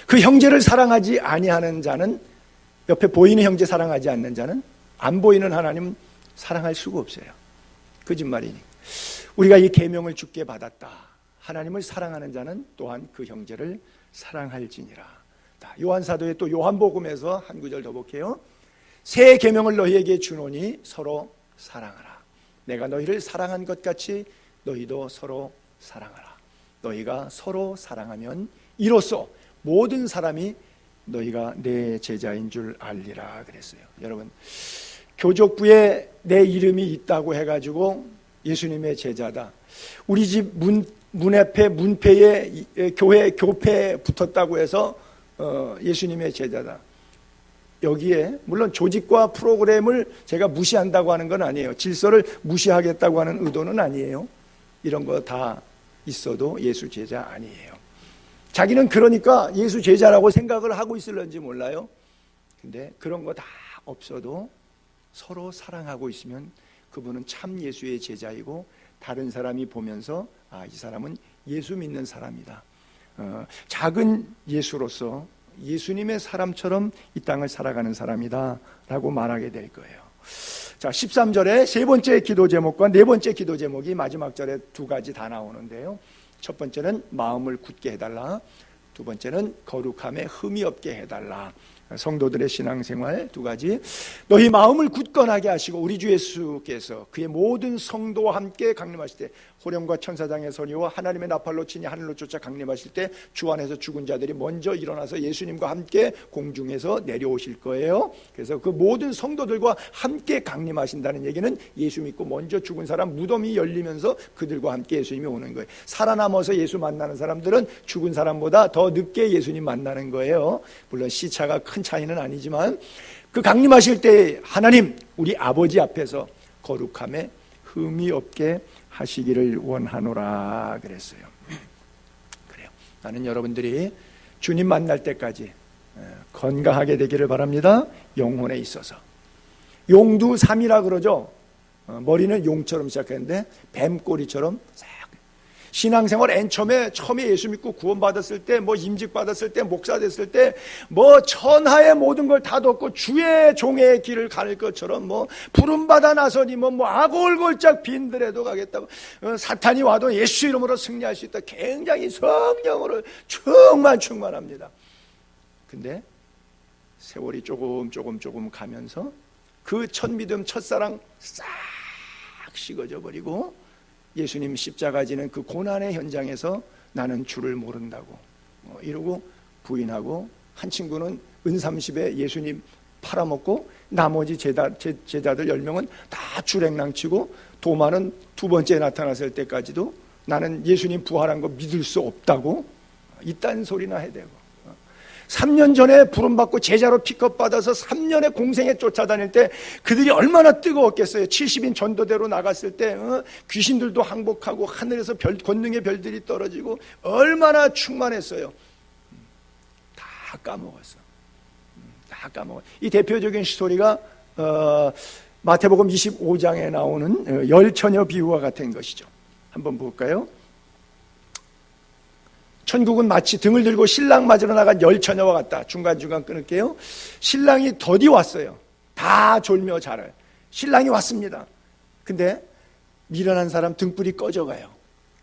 그 형제를 사랑하지 아니하는 자는, 옆에 보이는 형제 사랑하지 않는 자는 안 보이는 하나님 사랑할 수가 없어요. 거짓말이니까. 우리가 이 계명을 주께 받았다. 하나님을 사랑하는 자는 또한 그 형제를 사랑할지니라. 요한사도의 또 요한복음에서 한 구절 더 볼게요. 새 계명을 너희에게 주노니 서로 사랑하라. 내가 너희를 사랑한 것 같이 너희도 서로 사랑하라. 너희가 서로 사랑하면 이로써 모든 사람이 너희가 내 제자인 줄 알리라 그랬어요. 여러분, 교족부에 내 이름이 있다고 해가지고 예수님의 제자다. 우리 집 문 앞에 문패에 교회 교패에 붙었다고 해서 예수님의 제자다. 여기에 물론 조직과 프로그램을 제가 무시한다고 하는 건 아니에요. 질서를 무시하겠다고 하는 의도는 아니에요. 이런 거 다 있어도 예수 제자 아니에요. 자기는 그러니까 예수 제자라고 생각을 하고 있을런지 몰라요. 근데 그런 거 다 없어도 서로 사랑하고 있으면 그분은 참 예수의 제자이고 다른 사람이 보면서 이 사람은 예수 믿는 사람이다. 작은 예수로서 예수님의 사람처럼 이 땅을 살아가는 사람이다 라고 말하게 될 거예요. 자, 13절에 세 번째 기도 제목과 네 번째 기도 제목이 마지막 절에 두 가지 다 나오는데요. 첫 번째는 마음을 굳게 해달라. 두 번째는 거룩함에 흠이 없게 해달라. 성도들의 신앙생활 두 가지. 너희 마음을 굳건하게 하시고 우리 주 예수께서 그의 모든 성도와 함께 강림하실 때 호령과 천사장의 선의와 하나님의 나팔로 치니 하늘로 쫓아 강림하실 때 주 안에서 죽은 자들이 먼저 일어나서 예수님과 함께 공중에서 내려오실 거예요. 그래서 그 모든 성도들과 함께 강림하신다는 얘기는 예수 믿고 먼저 죽은 사람 무덤이 열리면서 그들과 함께 예수님이 오는 거예요. 살아남아서 예수 만나는 사람들은 죽은 사람보다 더 늦게 예수님 만나는 거예요. 물론 시차가 큰 차이는 아니지만 그 강림하실 때 하나님 우리 아버지 앞에서 거룩함에 흠이 없게 하시기를 원하노라 그랬어요. 그래요. 나는 여러분들이 주님 만날 때까지 건강하게 되기를 바랍니다. 영혼에 있어서. 용두삼이라 그러죠. 머리는 용처럼 시작했는데 뱀꼬리처럼 싹. 신앙생활 맨 처음에 예수 믿고 구원받았을 때, 임직받았을 때, 목사 됐을 때, 천하의 모든 걸 다 덮고 주의 종의 길을 가를 것처럼, 부름받아 나서니, 아골골짝 빈들에도 가겠다고, 사탄이 와도 예수 이름으로 승리할 수 있다. 굉장히 성령으로 충만합니다. 근데 세월이 조금 가면서 그 첫 믿음, 첫사랑 싹 식어져 버리고, 예수님 십자가 지는 그 고난의 현장에서 나는 주를 모른다고 이러고 부인하고, 한 친구는 은30에 예수님 팔아먹고 나머지 제자들 10명은 다 주랭랑치고, 도마는 두 번째 나타났을 때까지도 나는 예수님 부활한 거 믿을 수 없다고 이딴 소리나 해대고, 3년 전에 부름받고 제자로 픽업받아서 3년의 공생에 쫓아다닐 때 그들이 얼마나 뜨거웠겠어요. 70인 전도대로 나갔을 때 귀신들도 항복하고 하늘에서 권능의 별들이 떨어지고 얼마나 충만했어요. 다 까먹었어. 다 까먹어. 이 대표적인 스토리가 마태복음 25장에 나오는 열처녀 비유와 같은 것이죠. 한번 볼까요? 천국은 마치 등을 들고 신랑 맞으러 나간 열처녀와 같다. 중간중간 끊을게요. 신랑이 더디 왔어요. 다 졸며 자라요. 신랑이 왔습니다. 근데 미련한 사람 등불이 꺼져가요.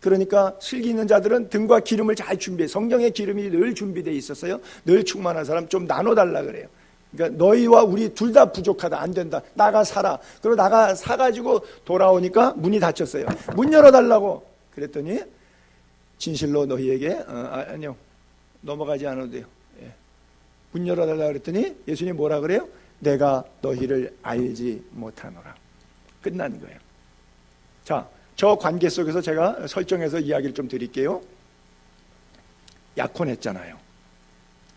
그러니까 슬기 있는 자들은 등과 기름을 잘 준비해. 성령의 기름이 늘 준비되어 있었어요. 늘 충만한 사람 좀 나눠달라 그래요. 그러니까 너희와 우리 둘 다 부족하다. 안 된다. 나가 사라. 그리고 나가 사가지고 돌아오니까 문이 닫혔어요. 문 열어달라고 그랬더니 진실로 너희에게 아니요 넘어가지 않아도 돼요. 예. 문 열어달라고 그랬더니 예수님이 뭐라 그래요? 내가 너희를 알지 못하노라. 끝난 거예요. 자, 저 관계 속에서 제가 설정해서 이야기를 좀 드릴게요. 약혼했잖아요.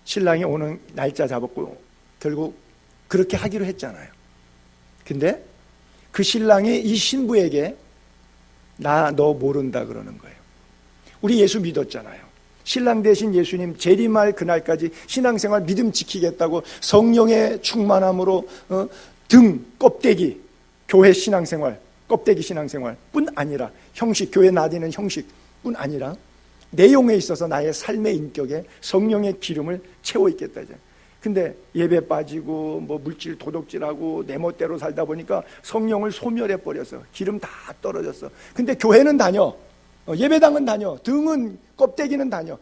신랑이 오는 날짜 잡았고 결국 그렇게 하기로 했잖아요. 근데 그 신랑이 이 신부에게 나 너 모른다 그러는 거예요. 우리 예수 믿었잖아요. 신랑 대신 예수님 재림할 그날까지 신앙생활 믿음 지키겠다고 성령의 충만함으로 등 껍데기 교회 신앙생활 껍데기 신앙생활뿐 아니라 형식 교회 나대는 형식뿐 아니라 내용에 있어서 나의 삶의 인격에 성령의 기름을 채워 있겠다. 근데 예배 빠지고 뭐 물질 도둑질하고 내 멋대로 살다 보니까 성령을 소멸해 버려서 기름 다 떨어졌어. 근데 교회는 다녀. 예배당은 다녀. 등은 껍데기는 다녀.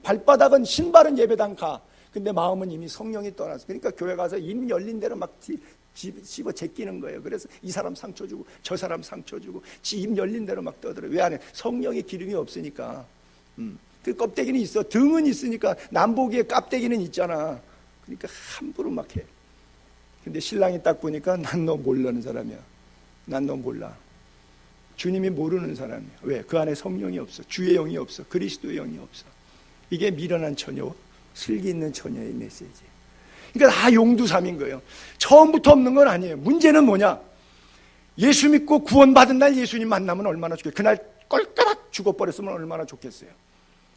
발바닥은 신발은 예배당 가. 근데 마음은 이미 성령이 떠났어. 그러니까 교회 가서 입 열린 대로 막 집어 제끼는 거예요. 그래서 이 사람 상처 주고 저 사람 상처 주고 지 입 열린 대로 막 떠들어. 왜 안 해? 성령의 기름이 없으니까. 그 껍데기는 있어. 등은 있으니까 남보기에 껍데기는 있잖아. 그러니까 함부로 막 해. 근데 신랑이 딱 보니까 난 너 모르는 사람이야. 난 너 몰라. 주님이 모르는 사람이야. 왜? 그 안에 성령이 없어. 주의 영이 없어. 그리스도의 영이 없어. 이게 미련한 처녀, 슬기 있는 처녀의 메시지. 그러니까 다 용두삼인 거예요. 처음부터 없는 건 아니에요. 문제는 뭐냐? 예수 믿고 구원받은 날 예수님 만나면 얼마나 좋겠어요. 그날 꼴까닥 죽어버렸으면 얼마나 좋겠어요.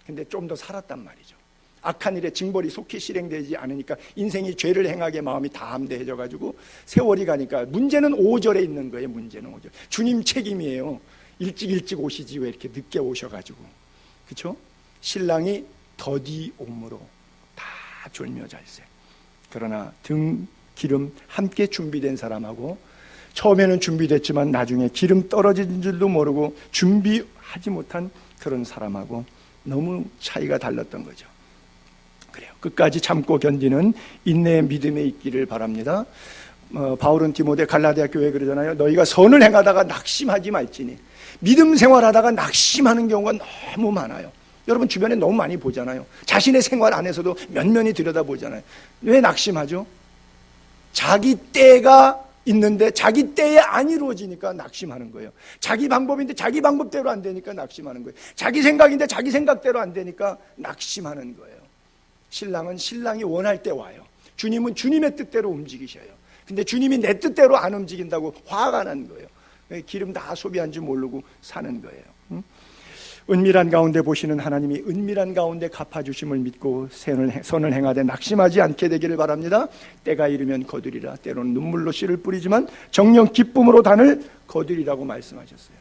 근데 좀 더 살았단 말이죠. 악한 일에 징벌이 속히 실행되지 않으니까 인생이 죄를 행하게 마음이 다 함대해져 가지고 세월이 가니까 문제는 5절에 있는 거예요. 문제는 5절. 주님 책임이에요. 일찍 오시지 왜 이렇게 늦게 오셔가지고. 그렇죠? 신랑이 더디 옴으로 다 졸며 잘세. 그러나 등 기름 함께 준비된 사람하고 처음에는 준비됐지만 나중에 기름 떨어진 줄도 모르고 준비하지 못한 그런 사람하고 너무 차이가 달랐던 거죠. 그래요. 끝까지 참고 견디는 인내의 믿음에 있기를 바랍니다. 바울은 디모데 갈라디아 교회에 그러잖아요. 너희가 선을 행하다가 낙심하지 말지니. 믿음 생활하다가 낙심하는 경우가 너무 많아요. 여러분 주변에 너무 많이 보잖아요. 자신의 생활 안에서도 면면히 들여다보잖아요. 왜 낙심하죠? 자기 때가 있는데 자기 때에 안 이루어지니까 낙심하는 거예요. 자기 방법인데 자기 방법대로 안 되니까 낙심하는 거예요. 자기 생각인데 자기 생각대로 안 되니까 낙심하는 거예요. 신랑은 신랑이 원할 때 와요. 주님은 주님의 뜻대로 움직이셔요. 근데 주님이 내 뜻대로 안 움직인다고 화가 난 거예요. 기름 다 소비한 줄 모르고 사는 거예요. 은밀한 가운데 보시는 하나님이 은밀한 가운데 갚아주심을 믿고 선을 행하되 낙심하지 않게 되기를 바랍니다. 때가 이르면 거두리라. 때로는 눈물로 씨를 뿌리지만 정녕 기쁨으로 단을 거두리라고 말씀하셨어요.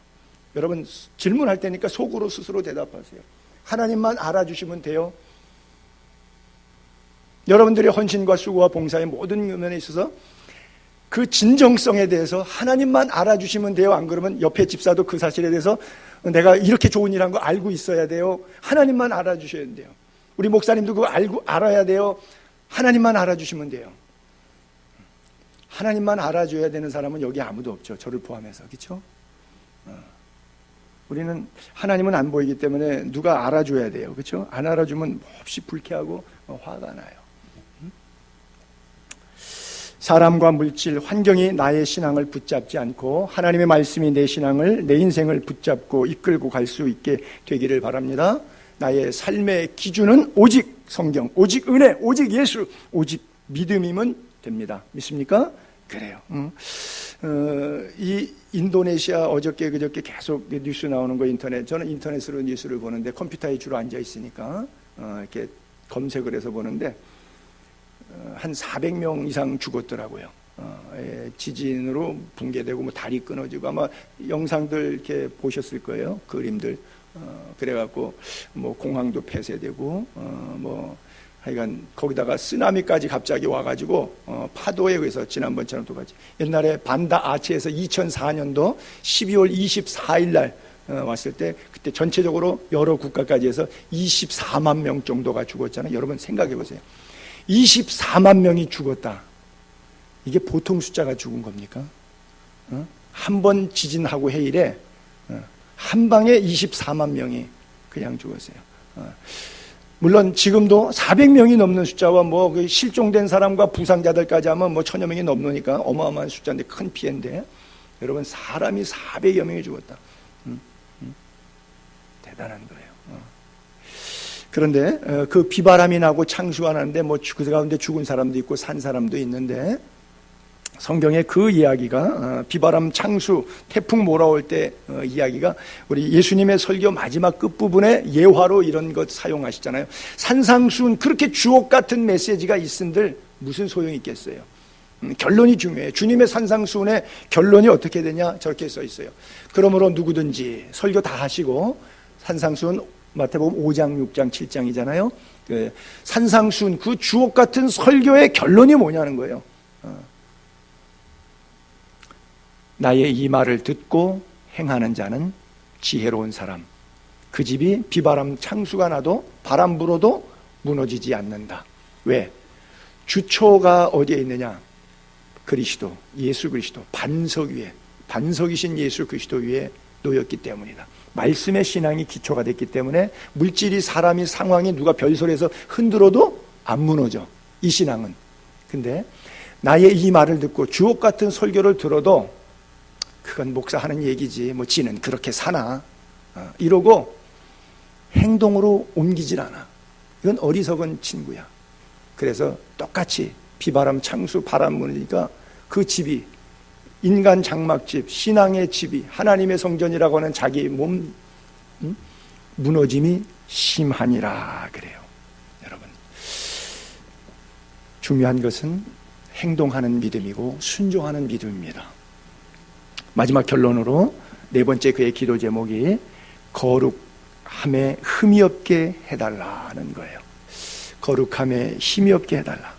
여러분 질문할 때니까 속으로 스스로 대답하세요. 하나님만 알아주시면 돼요. 여러분들의 헌신과 수고와 봉사의 모든 면에 있어서 그 진정성에 대해서 하나님만 알아주시면 돼요. 안 그러면 옆에 집사도 그 사실에 대해서 내가 이렇게 좋은 일 한 거 알고 있어야 돼요. 하나님만 알아주셔야 돼요. 우리 목사님도 그거 알아야 돼요. 하나님만 알아주시면 돼요. 하나님만 알아줘야 되는 사람은 여기 아무도 없죠. 저를 포함해서. 그렇죠? 우리는 하나님은 안 보이기 때문에 누가 알아줘야 돼요. 그렇죠? 안 알아주면 몹시 불쾌하고 화가 나요. 사람과 물질, 환경이 나의 신앙을 붙잡지 않고 하나님의 말씀이 내 신앙을, 내 인생을 붙잡고 이끌고 갈 수 있게 되기를 바랍니다. 나의 삶의 기준은 오직 성경, 오직 은혜, 오직 예수, 오직 믿음이면 됩니다. 믿습니까? 그래요. 이 인도네시아 어저께 그저께 계속 뉴스 나오는 거 인터넷, 저는 인터넷으로 뉴스를 보는데 컴퓨터에 주로 앉아 있으니까 이렇게 검색을 해서 보는데 한 400명 이상 죽었더라고요. 지진으로 붕괴되고 뭐 다리 끊어지고, 아마 영상들 이렇게 보셨을 거예요. 그림들. 그래갖고 뭐 공항도 폐쇄되고 뭐 하여간 거기다가 쓰나미까지 갑자기 와가지고 파도에 의해서 지난번처럼 똑같이 옛날에 반다 아치에서 2004년도 12월 24일 날 왔을 때 그때 전체적으로 여러 국가까지 해서 24만 명 정도가 죽었잖아요. 여러분 생각해 보세요. 24만 명이 죽었다. 이게 보통 숫자가 죽은 겁니까? 한 번 지진하고 해일에 한 방에 24만 명이 그냥 죽었어요. 물론 지금도 400명이 넘는 숫자와 뭐 실종된 사람과 부상자들까지 하면 뭐 1000여 명이 넘으니까 어마어마한 숫자인데, 큰 피해인데, 여러분 사람이 400여 명이 죽었다. 대단한 거예요. 그런데 그 비바람이 나고 창수가 나는데 뭐 그 가운데 죽은 사람도 있고 산 사람도 있는데, 성경에 그 이야기가 비바람, 창수, 태풍 몰아올 때 이야기가 우리 예수님의 설교 마지막 끝부분에 예화로 이런 것 사용하시잖아요. 산상수훈, 그렇게 주옥 같은 메시지가 있은들 무슨 소용이 있겠어요? 결론이 중요해요. 주님의 산상수훈의 결론이 어떻게 되냐, 저렇게 써 있어요. 그러므로 누구든지, 설교 다 하시고 산상수훈 마태복음 5장, 6장, 7장이잖아요. 그 산상수훈, 그 주옥 같은 설교의 결론이 뭐냐는 거예요. 나의 이 말을 듣고 행하는 자는 지혜로운 사람, 그 집이 비바람 창수가 나도 바람 불어도 무너지지 않는다. 왜? 주초가 어디에 있느냐? 그리스도, 예수 그리스도 반석 위에, 반석이신 예수 그리스도 위에 놓였기 때문이다. 말씀의 신앙이 기초가 됐기 때문에 물질이, 사람이, 상황이 누가 별소리해서 흔들어도 안 무너져, 이 신앙은. 근데 나의 이 말을 듣고 주옥 같은 설교를 들어도 그건 목사 하는 얘기지, 뭐 지는 그렇게 사나, 이러고 행동으로 옮기질 않아. 이건 어리석은 친구야. 그래서 똑같이 비바람, 창수, 바람 부니까 그 집이, 인간 장막집, 신앙의 집이, 하나님의 성전이라고 하는 자기 몸 무너짐이 심하니라 그래요. 여러분, 중요한 것은 행동하는 믿음이고 순종하는 믿음입니다. 마지막 결론으로 네 번째 그의 기도 제목이 거룩함에 흠이 없게 해달라는 거예요. 거룩함에 힘이 없게 해달라.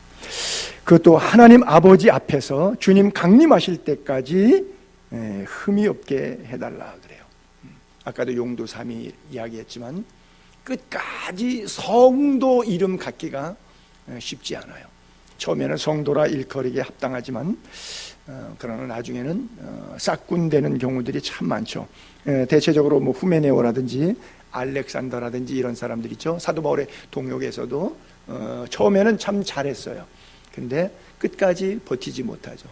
그것도 하나님 아버지 앞에서 주님 강림하실 때까지 흠이 없게 해달라 그래요. 아까도 용도 삼위 이야기했지만 끝까지 성도 이름 갖기가 쉽지 않아요. 처음에는 성도라 일컬이기에 합당하지만 그러나 나중에는 싹군되는 경우들이 참 많죠. 대체적으로 뭐 후메네오라든지 알렉산더라든지 이런 사람들 있죠. 사도 바울의 동역에서도 처음에는 참 잘했어요. 근데 끝까지 버티지 못하죠.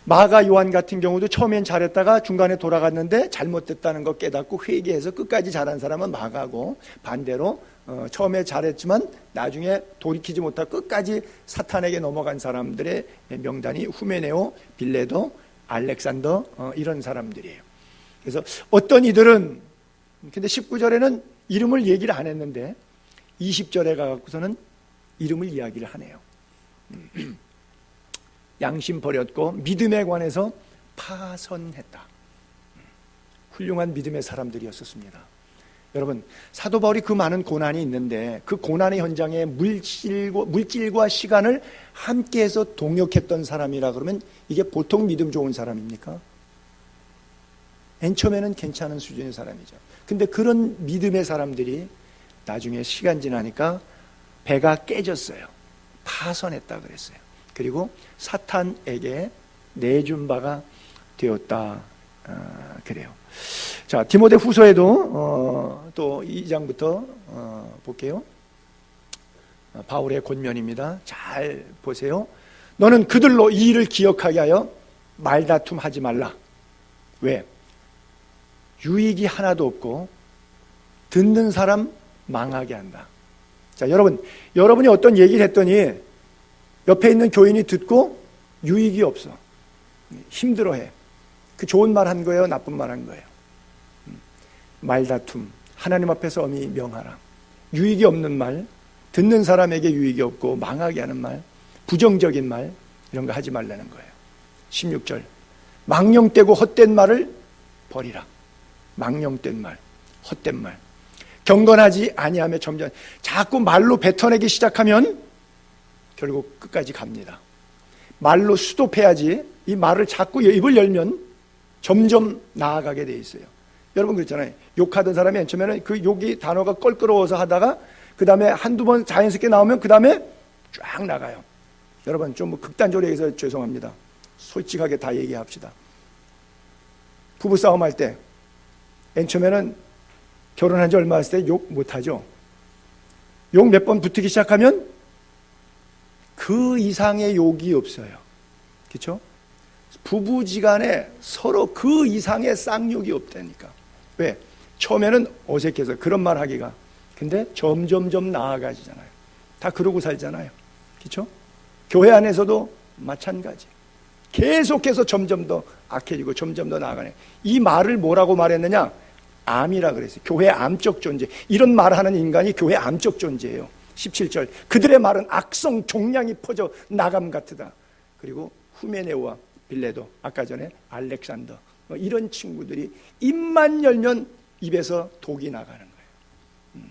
마가 요한 같은 경우도 처음엔 잘했다가 중간에 돌아갔는데 잘못됐다는 거 깨닫고 회개해서 끝까지 잘한 사람은 마가고, 반대로 처음에 잘했지만 나중에 돌이키지 못하고 끝까지 사탄에게 넘어간 사람들의 명단이 후메네오, 빌레도, 알렉산더, 이런 사람들이에요. 그래서 어떤 이들은, 근데 19절에는 이름을 얘기를 안 했는데 20절에 가갖고서는 이름을 이야기를 하네요. 양심 버렸고 믿음에 관해서 파선했다. 훌륭한 믿음의 사람들이었었습니다. 여러분, 사도 바울이 그 많은 고난이 있는데 그 고난의 현장에 물질과 시간을 함께해서 동역했던 사람이라 그러면 이게 보통 믿음 좋은 사람입니까? 맨 처음에는 괜찮은 수준의 사람이죠. 근데 그런 믿음의 사람들이 나중에 시간 지나니까 배가 깨졌어요. 파선했다 그랬어요. 그리고 사탄에게 내준 바가 되었다 그래요. 자, 디모데 후서에도 또 2장부터 볼게요. 바울의 권면입니다. 잘 보세요. 너는 그들로 이 일을 기억하게 하여 말다툼하지 말라. 왜? 유익이 하나도 없고 듣는 사람 망하게 한다. 자, 여러분이 어떤 얘기를 했더니 옆에 있는 교인이 듣고 유익이 없어. 힘들어해. 그 좋은 말 한 거예요? 나쁜 말 한 거예요? 말다툼, 하나님 앞에서 엄히 명하라. 유익이 없는 말, 듣는 사람에게 유익이 없고 망하게 하는 말, 부정적인 말, 이런 거 하지 말라는 거예요. 16절, 망령되고 헛된 말을 버리라. 망령된 말, 헛된 말, 경건하지 아니하며 점점 자꾸 말로 뱉어내기 시작하면 결국 끝까지 갑니다. 말로 수도해야지. 이 말을 자꾸 입을 열면 점점 나아가게 돼 있어요. 여러분 그렇잖아요. 욕하던 사람이 맨 처음에는 그 욕이 단어가 껄끄러워서 하다가 그 다음에 한두 번 자연스럽게 나오면 그 다음에 쫙 나가요. 여러분 좀 뭐 극단적으로 얘기해서 죄송합니다. 솔직하게 다 얘기합시다. 부부싸움 할 때 맨 처음에는 결혼한 지 얼마 됐을 때 욕 못하죠. 욕 몇 번 붙기 시작하면 그 이상의 욕이 없어요. 그렇죠? 부부지간에 서로 그 이상의 쌍욕이 없다니까. 왜? 처음에는 어색해서 그런 말 하기가. 근데 점점점 나아가지잖아요. 다 그러고 살잖아요. 그렇죠? 교회 안에서도 마찬가지. 계속해서 점점 더 악해지고 점점 더 나아가네. 이 말을 뭐라고 말했느냐? 암이라 그랬어요. 교회 암적 존재. 이런 말하는 인간이 교회 암적 존재예요. 17절, 그들의 말은 악성 종량이 퍼져 나감 같으다. 그리고 후메네오와 빌레도, 아까 전에 알렉산더, 이런 친구들이 입만 열면 입에서 독이 나가는 거예요.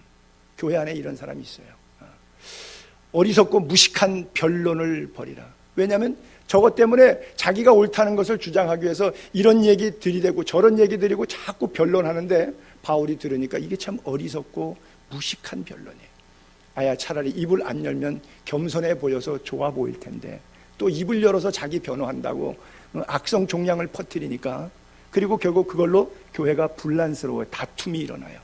교회 안에 이런 사람이 있어요. 어리석고 무식한 변론을 버리라. 왜냐하면 저것 때문에 자기가 옳다는 것을 주장하기 위해서 이런 얘기 들이대고 저런 얘기 드리고 자꾸 변론하는데 바울이 들으니까 이게 참 어리석고 무식한 변론이에요. 아야 차라리 입을 안 열면 겸손해 보여서 좋아 보일 텐데 또 입을 열어서 자기 변호한다고 악성 종량을 퍼뜨리니까 그리고 결국 그걸로 교회가 분란스러워요. 다툼이 일어나요.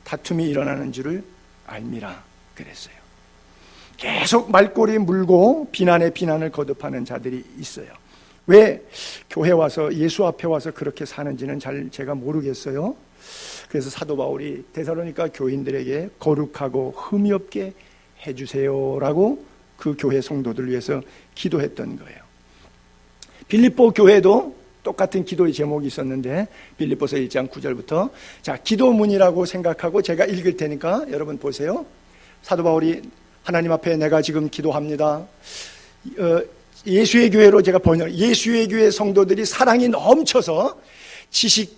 다툼이 일어나는 줄을 알미라 그랬어요. 계속 말꼬리 물고 비난에 비난을 거듭하는 자들이 있어요. 왜 교회 와서 예수 앞에 와서 그렇게 사는지는 잘 제가 모르겠어요. 그래서 사도 바울이 데살로니가 교인들에게 거룩하고 흠이 없게 해주세요라고 그 교회 성도들을 위해서 기도했던 거예요. 빌립보 교회도 똑같은 기도의 제목이 있었는데 빌립보서 1장 9절부터 자 기도문이라고 생각하고 제가 읽을 테니까 여러분 보세요. 사도 바울이 하나님 앞에 내가 지금 기도합니다. 예수의 교회로 제가 번역, 예수의 교회 성도들이 사랑이 넘쳐서 지식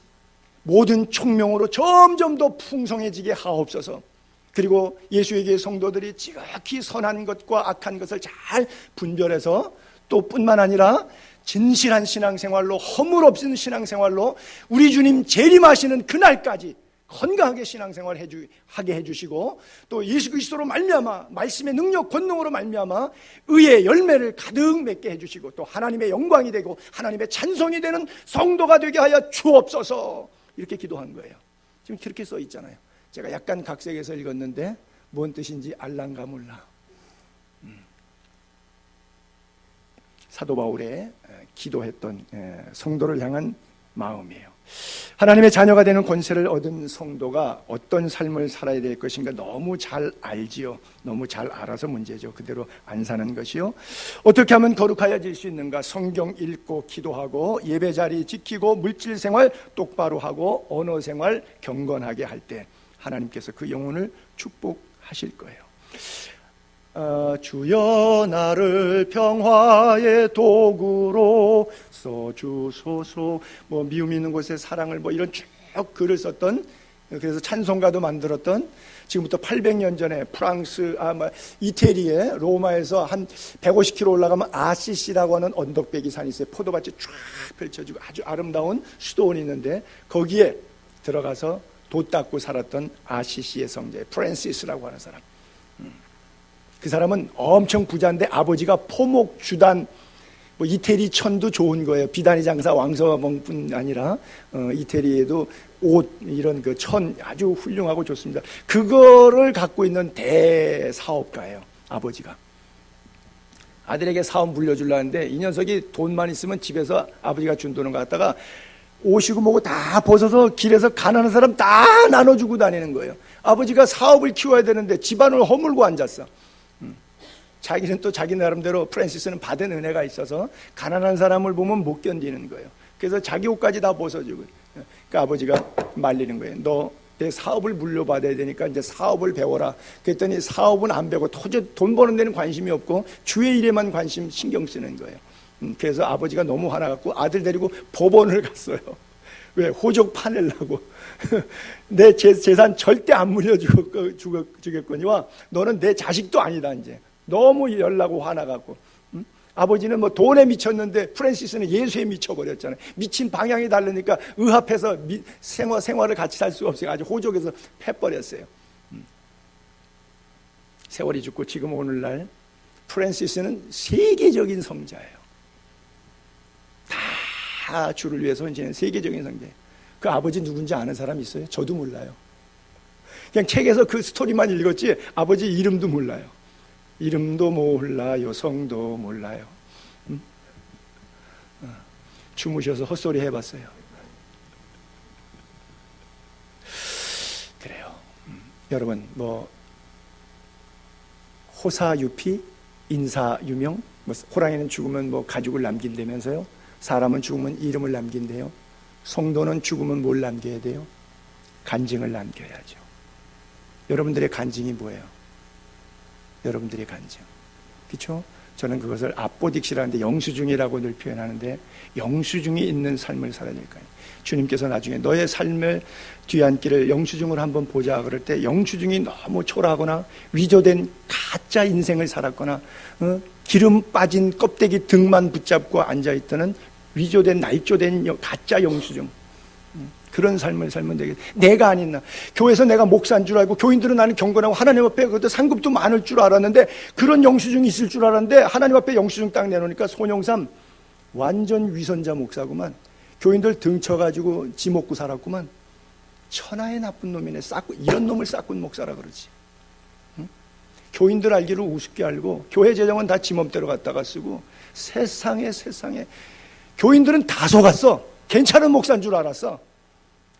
모든 총명으로 점점 더 풍성해지게 하옵소서. 그리고 예수의 교회 성도들이 지극히 선한 것과 악한 것을 잘 분별해서 또 뿐만 아니라 진실한 신앙생활로 허물 없는 신앙생활로 우리 주님 재림하시는 그날까지 건강하게 신앙생활 하게 해주시고 또 예수 그리스도로 말미암아 말씀의 능력 권능으로 말미암아 의의 열매를 가득 맺게 해주시고 또 하나님의 영광이 되고 하나님의 찬송이 되는 성도가 되게 하여 주옵소서. 이렇게 기도한 거예요. 지금 그렇게 써 있잖아요. 제가 약간 각색해서 읽었는데 뭔 뜻인지 알랑가 몰라. 사도 바울의 기도했던 성도를 향한 마음이에요. 하나님의 자녀가 되는 권세를 얻은 성도가 어떤 삶을 살아야 될 것인가 너무 잘 알지요. 너무 잘 알아서 문제죠. 그대로 안 사는 것이요. 어떻게 하면 거룩하여질 수 있는가? 성경 읽고 기도하고 예배 자리 지키고 물질 생활 똑바로 하고 언어 생활 경건하게 할 때 하나님께서 그 영혼을 축복하실 거예요. 주여 나를 평화의 도구로 써주소서. 뭐 미움 있는 곳에 사랑을 뭐 이런 쭉 글을 썼던, 그래서 찬송가도 만들었던, 지금부터 800년 전에 프랑스 이태리에 로마에서 한 150km 올라가면 아시시라고 하는 언덕배기 산이 있어요. 포도밭이 쫙 펼쳐지고 아주 아름다운 수도원이 있는데 거기에 들어가서 돛 닦고 살았던 아시시의 성자 프란시스라고 하는 사람. 그 사람은 엄청 부자인데 아버지가 포목 주단, 뭐 이태리 천도 좋은 거예요. 비단위 장사 왕서봉뿐 아니라 이태리에도 옷 이런 그 천 아주 훌륭하고 좋습니다. 그거를 갖고 있는 대사업가예요. 아버지가 아들에게 사업 물려주려는데 이 녀석이 돈만 있으면 집에서 아버지가 준 돈을 갖다가 옷이고 뭐고 다 벗어서 길에서 가난한 사람 다 나눠주고 다니는 거예요. 아버지가 사업을 키워야 되는데 집안을 허물고 앉았어. 자기는 또 자기 나름대로 프랜시스는 받은 은혜가 있어서 가난한 사람을 보면 못 견디는 거예요. 그래서 자기 옷까지 다 벗어주고, 그러니까 아버지가 말리는 거예요. 너 내 사업을 물려받아야 되니까 이제 사업을 배워라. 그랬더니 사업은 안 배우고 도저히 돈 버는 데는 관심이 없고 주의 일에만 신경 쓰는 거예요. 그래서 아버지가 너무 화나갖고 아들 데리고 법원을 갔어요. 왜? 호적 파내려고. 내 재산 절대 안 물려주겠거니와 너는 내 자식도 아니다. 이제 너무 열나고 화나갖고. 아버지는 뭐 돈에 미쳤는데 프랜시스는 예수에 미쳐버렸잖아요. 미친 방향이 다르니까 의합해서 생활을 같이 살 수가 없어요. 아주 호적에서 패버렸어요. 세월이 죽고 지금 오늘날 프랜시스는 세계적인 성자예요. 다 주를 위해서 헌신하는 세계적인 성자예요. 그 아버지 누군지 아는 사람 있어요? 저도 몰라요. 그냥 책에서 그 스토리만 읽었지 아버지 이름도 몰라요. 이름도 몰라요. 성도 몰라요. 주무셔서 헛소리 해봤어요. 그래요. 여러분 뭐 호사유피, 인사유명, 뭐 호랑이는 죽으면 뭐 가죽을 남긴다면서요. 사람은 죽으면 이름을 남긴대요. 성도는 죽으면 뭘 남겨야 돼요? 간증을 남겨야죠. 여러분들의 간증이 뭐예요? 여러분들의 간증. 그렇죠? 저는 그것을 아포딕시라는데 영수증이라고 늘 표현하는데 영수증이 있는 삶을 살아야 될까요? 주님께서 나중에 너의 삶을 뒤안길을 영수증으로 한번 보자 그럴 때 영수증이 너무 초라하거나 위조된 가짜 인생을 살았거나 기름 빠진 껍데기 등만 붙잡고 앉아있다는 위조된 날조된 가짜 영수증, 그런 삶을 살면 되겠다. 내가 아닌 교회에서 내가 목사인 줄 알고 교인들은 나는 경건하고 하나님 앞에 그것도 상급도 많을 줄 알았는데 그런 영수증이 있을 줄 알았는데 하나님 앞에 영수증 딱 내놓으니까 손영삼 완전 위선자 목사구만. 교인들 등쳐가지고 지 먹고 살았구만. 천하의 나쁜 놈이네. 이런 놈을 싹군 목사라 그러지. 응? 교인들 알기를 우습게 알고 교회 재정은 다 지 맘대로 갖다가 쓰고 세상에 교인들은 다 속았어. 괜찮은 목사인 줄 알았어.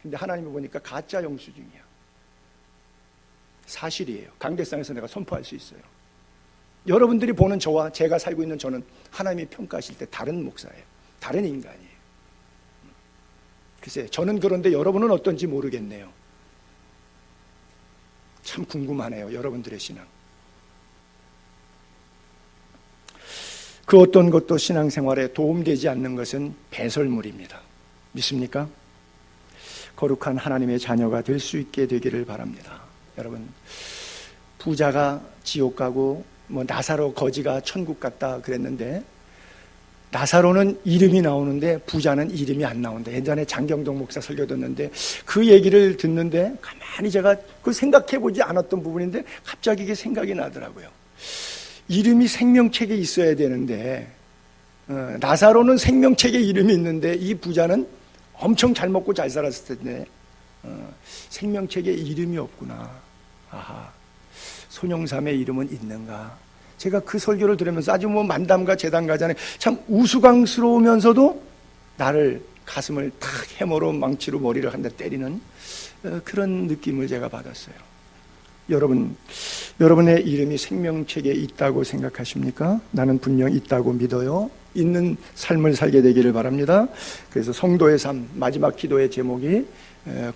근데 하나님이 보니까 가짜 영수증이야. 사실이에요. 강대상에서 내가 선포할 수 있어요. 여러분들이 보는 저와 제가 살고 있는 저는 하나님이 평가하실 때 다른 목사예요. 다른 인간이에요. 글쎄 저는 그런데 여러분은 어떤지 모르겠네요. 참 궁금하네요. 여러분들의 신앙. 그 어떤 것도 신앙생활에 도움되지 않는 것은 배설물입니다. 믿습니까? 거룩한 하나님의 자녀가 될 수 있게 되기를 바랍니다. 여러분, 부자가 지옥 가고 뭐 나사로 거지가 천국 갔다 그랬는데 나사로는 이름이 나오는데 부자는 이름이 안 나온다. 예전에 장경동 목사 설교 듣는데 그 얘기를 듣는데 가만히 제가 그 생각해보지 않았던 부분인데 갑자기 이게 생각이 나더라고요. 이름이 생명책에 있어야 되는데 나사로는 생명책에 이름이 있는데 이 부자는 엄청 잘 먹고 잘 살았을 텐데 생명책에 이름이 없구나. 아하, 손영삼의 이름은 있는가. 제가 그 설교를 들으면서 아주 뭐 만담과 재단 가잖아요. 참 우스꽝스러우면서도 나를 가슴을 탁 해머로 망치로 머리를 한 대 때리는 그런 느낌을 제가 받았어요. 여러분의 이름이 생명책에 있다고 생각하십니까? 나는 분명 있다고 믿어요. 있는 삶을 살게 되기를 바랍니다. 그래서 성도의 삶, 마지막 기도의 제목이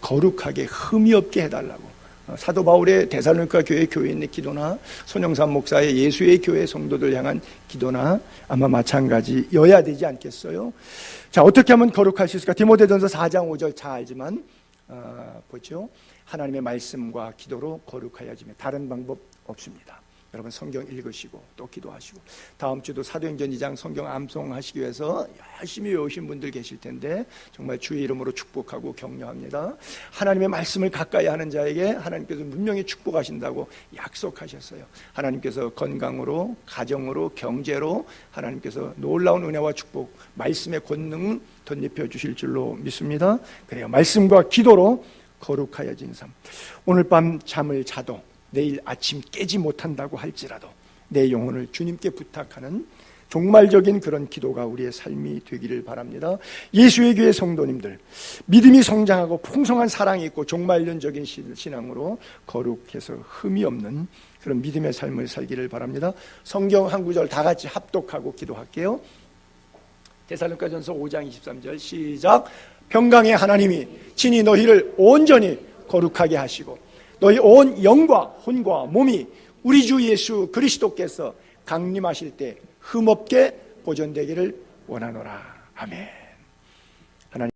거룩하게 흠이 없게 해달라고. 사도 바울의 데살로니가 교회 교인의 기도나 손영삼 목사의 예수의 교회 성도들 향한 기도나 아마 마찬가지여야 되지 않겠어요? 자, 어떻게 하면 거룩할 수 있을까? 디모데전서 4장 5절 잘 알지만 보죠. 하나님의 말씀과 기도로 거룩하여지며 다른 방법 없습니다. 여러분 성경 읽으시고 또 기도하시고 다음 주도 사도행전 2장 성경 암송하시기 위해서 열심히 외우신 분들 계실 텐데 정말 주의 이름으로 축복하고 격려합니다. 하나님의 말씀을 가까이 하는 자에게 하나님께서 분명히 축복하신다고 약속하셨어요. 하나님께서 건강으로 가정으로 경제로 하나님께서 놀라운 은혜와 축복 말씀의 권능 덧입혀 주실 줄로 믿습니다. 그래요. 말씀과 기도로 거룩하여진 삶. 오늘 밤 잠을 자도 내일 아침 깨지 못한다고 할지라도 내 영혼을 주님께 부탁하는 종말적인 그런 기도가 우리의 삶이 되기를 바랍니다. 예수의 교회 성도님들, 믿음이 성장하고 풍성한 사랑이 있고 종말론적인 신앙으로 거룩해서 흠이 없는 그런 믿음의 삶을 살기를 바랍니다. 성경 한 구절 다 같이 합독하고 기도할게요. 데살로니가전서 5장 23절 시작. 평강의 하나님이 친히 너희를 온전히 거룩하게 하시고 너희 온 영과 혼과 몸이 우리 주 예수 그리스도께서 강림하실 때 흠없게 보존되기를 원하노라. 아멘.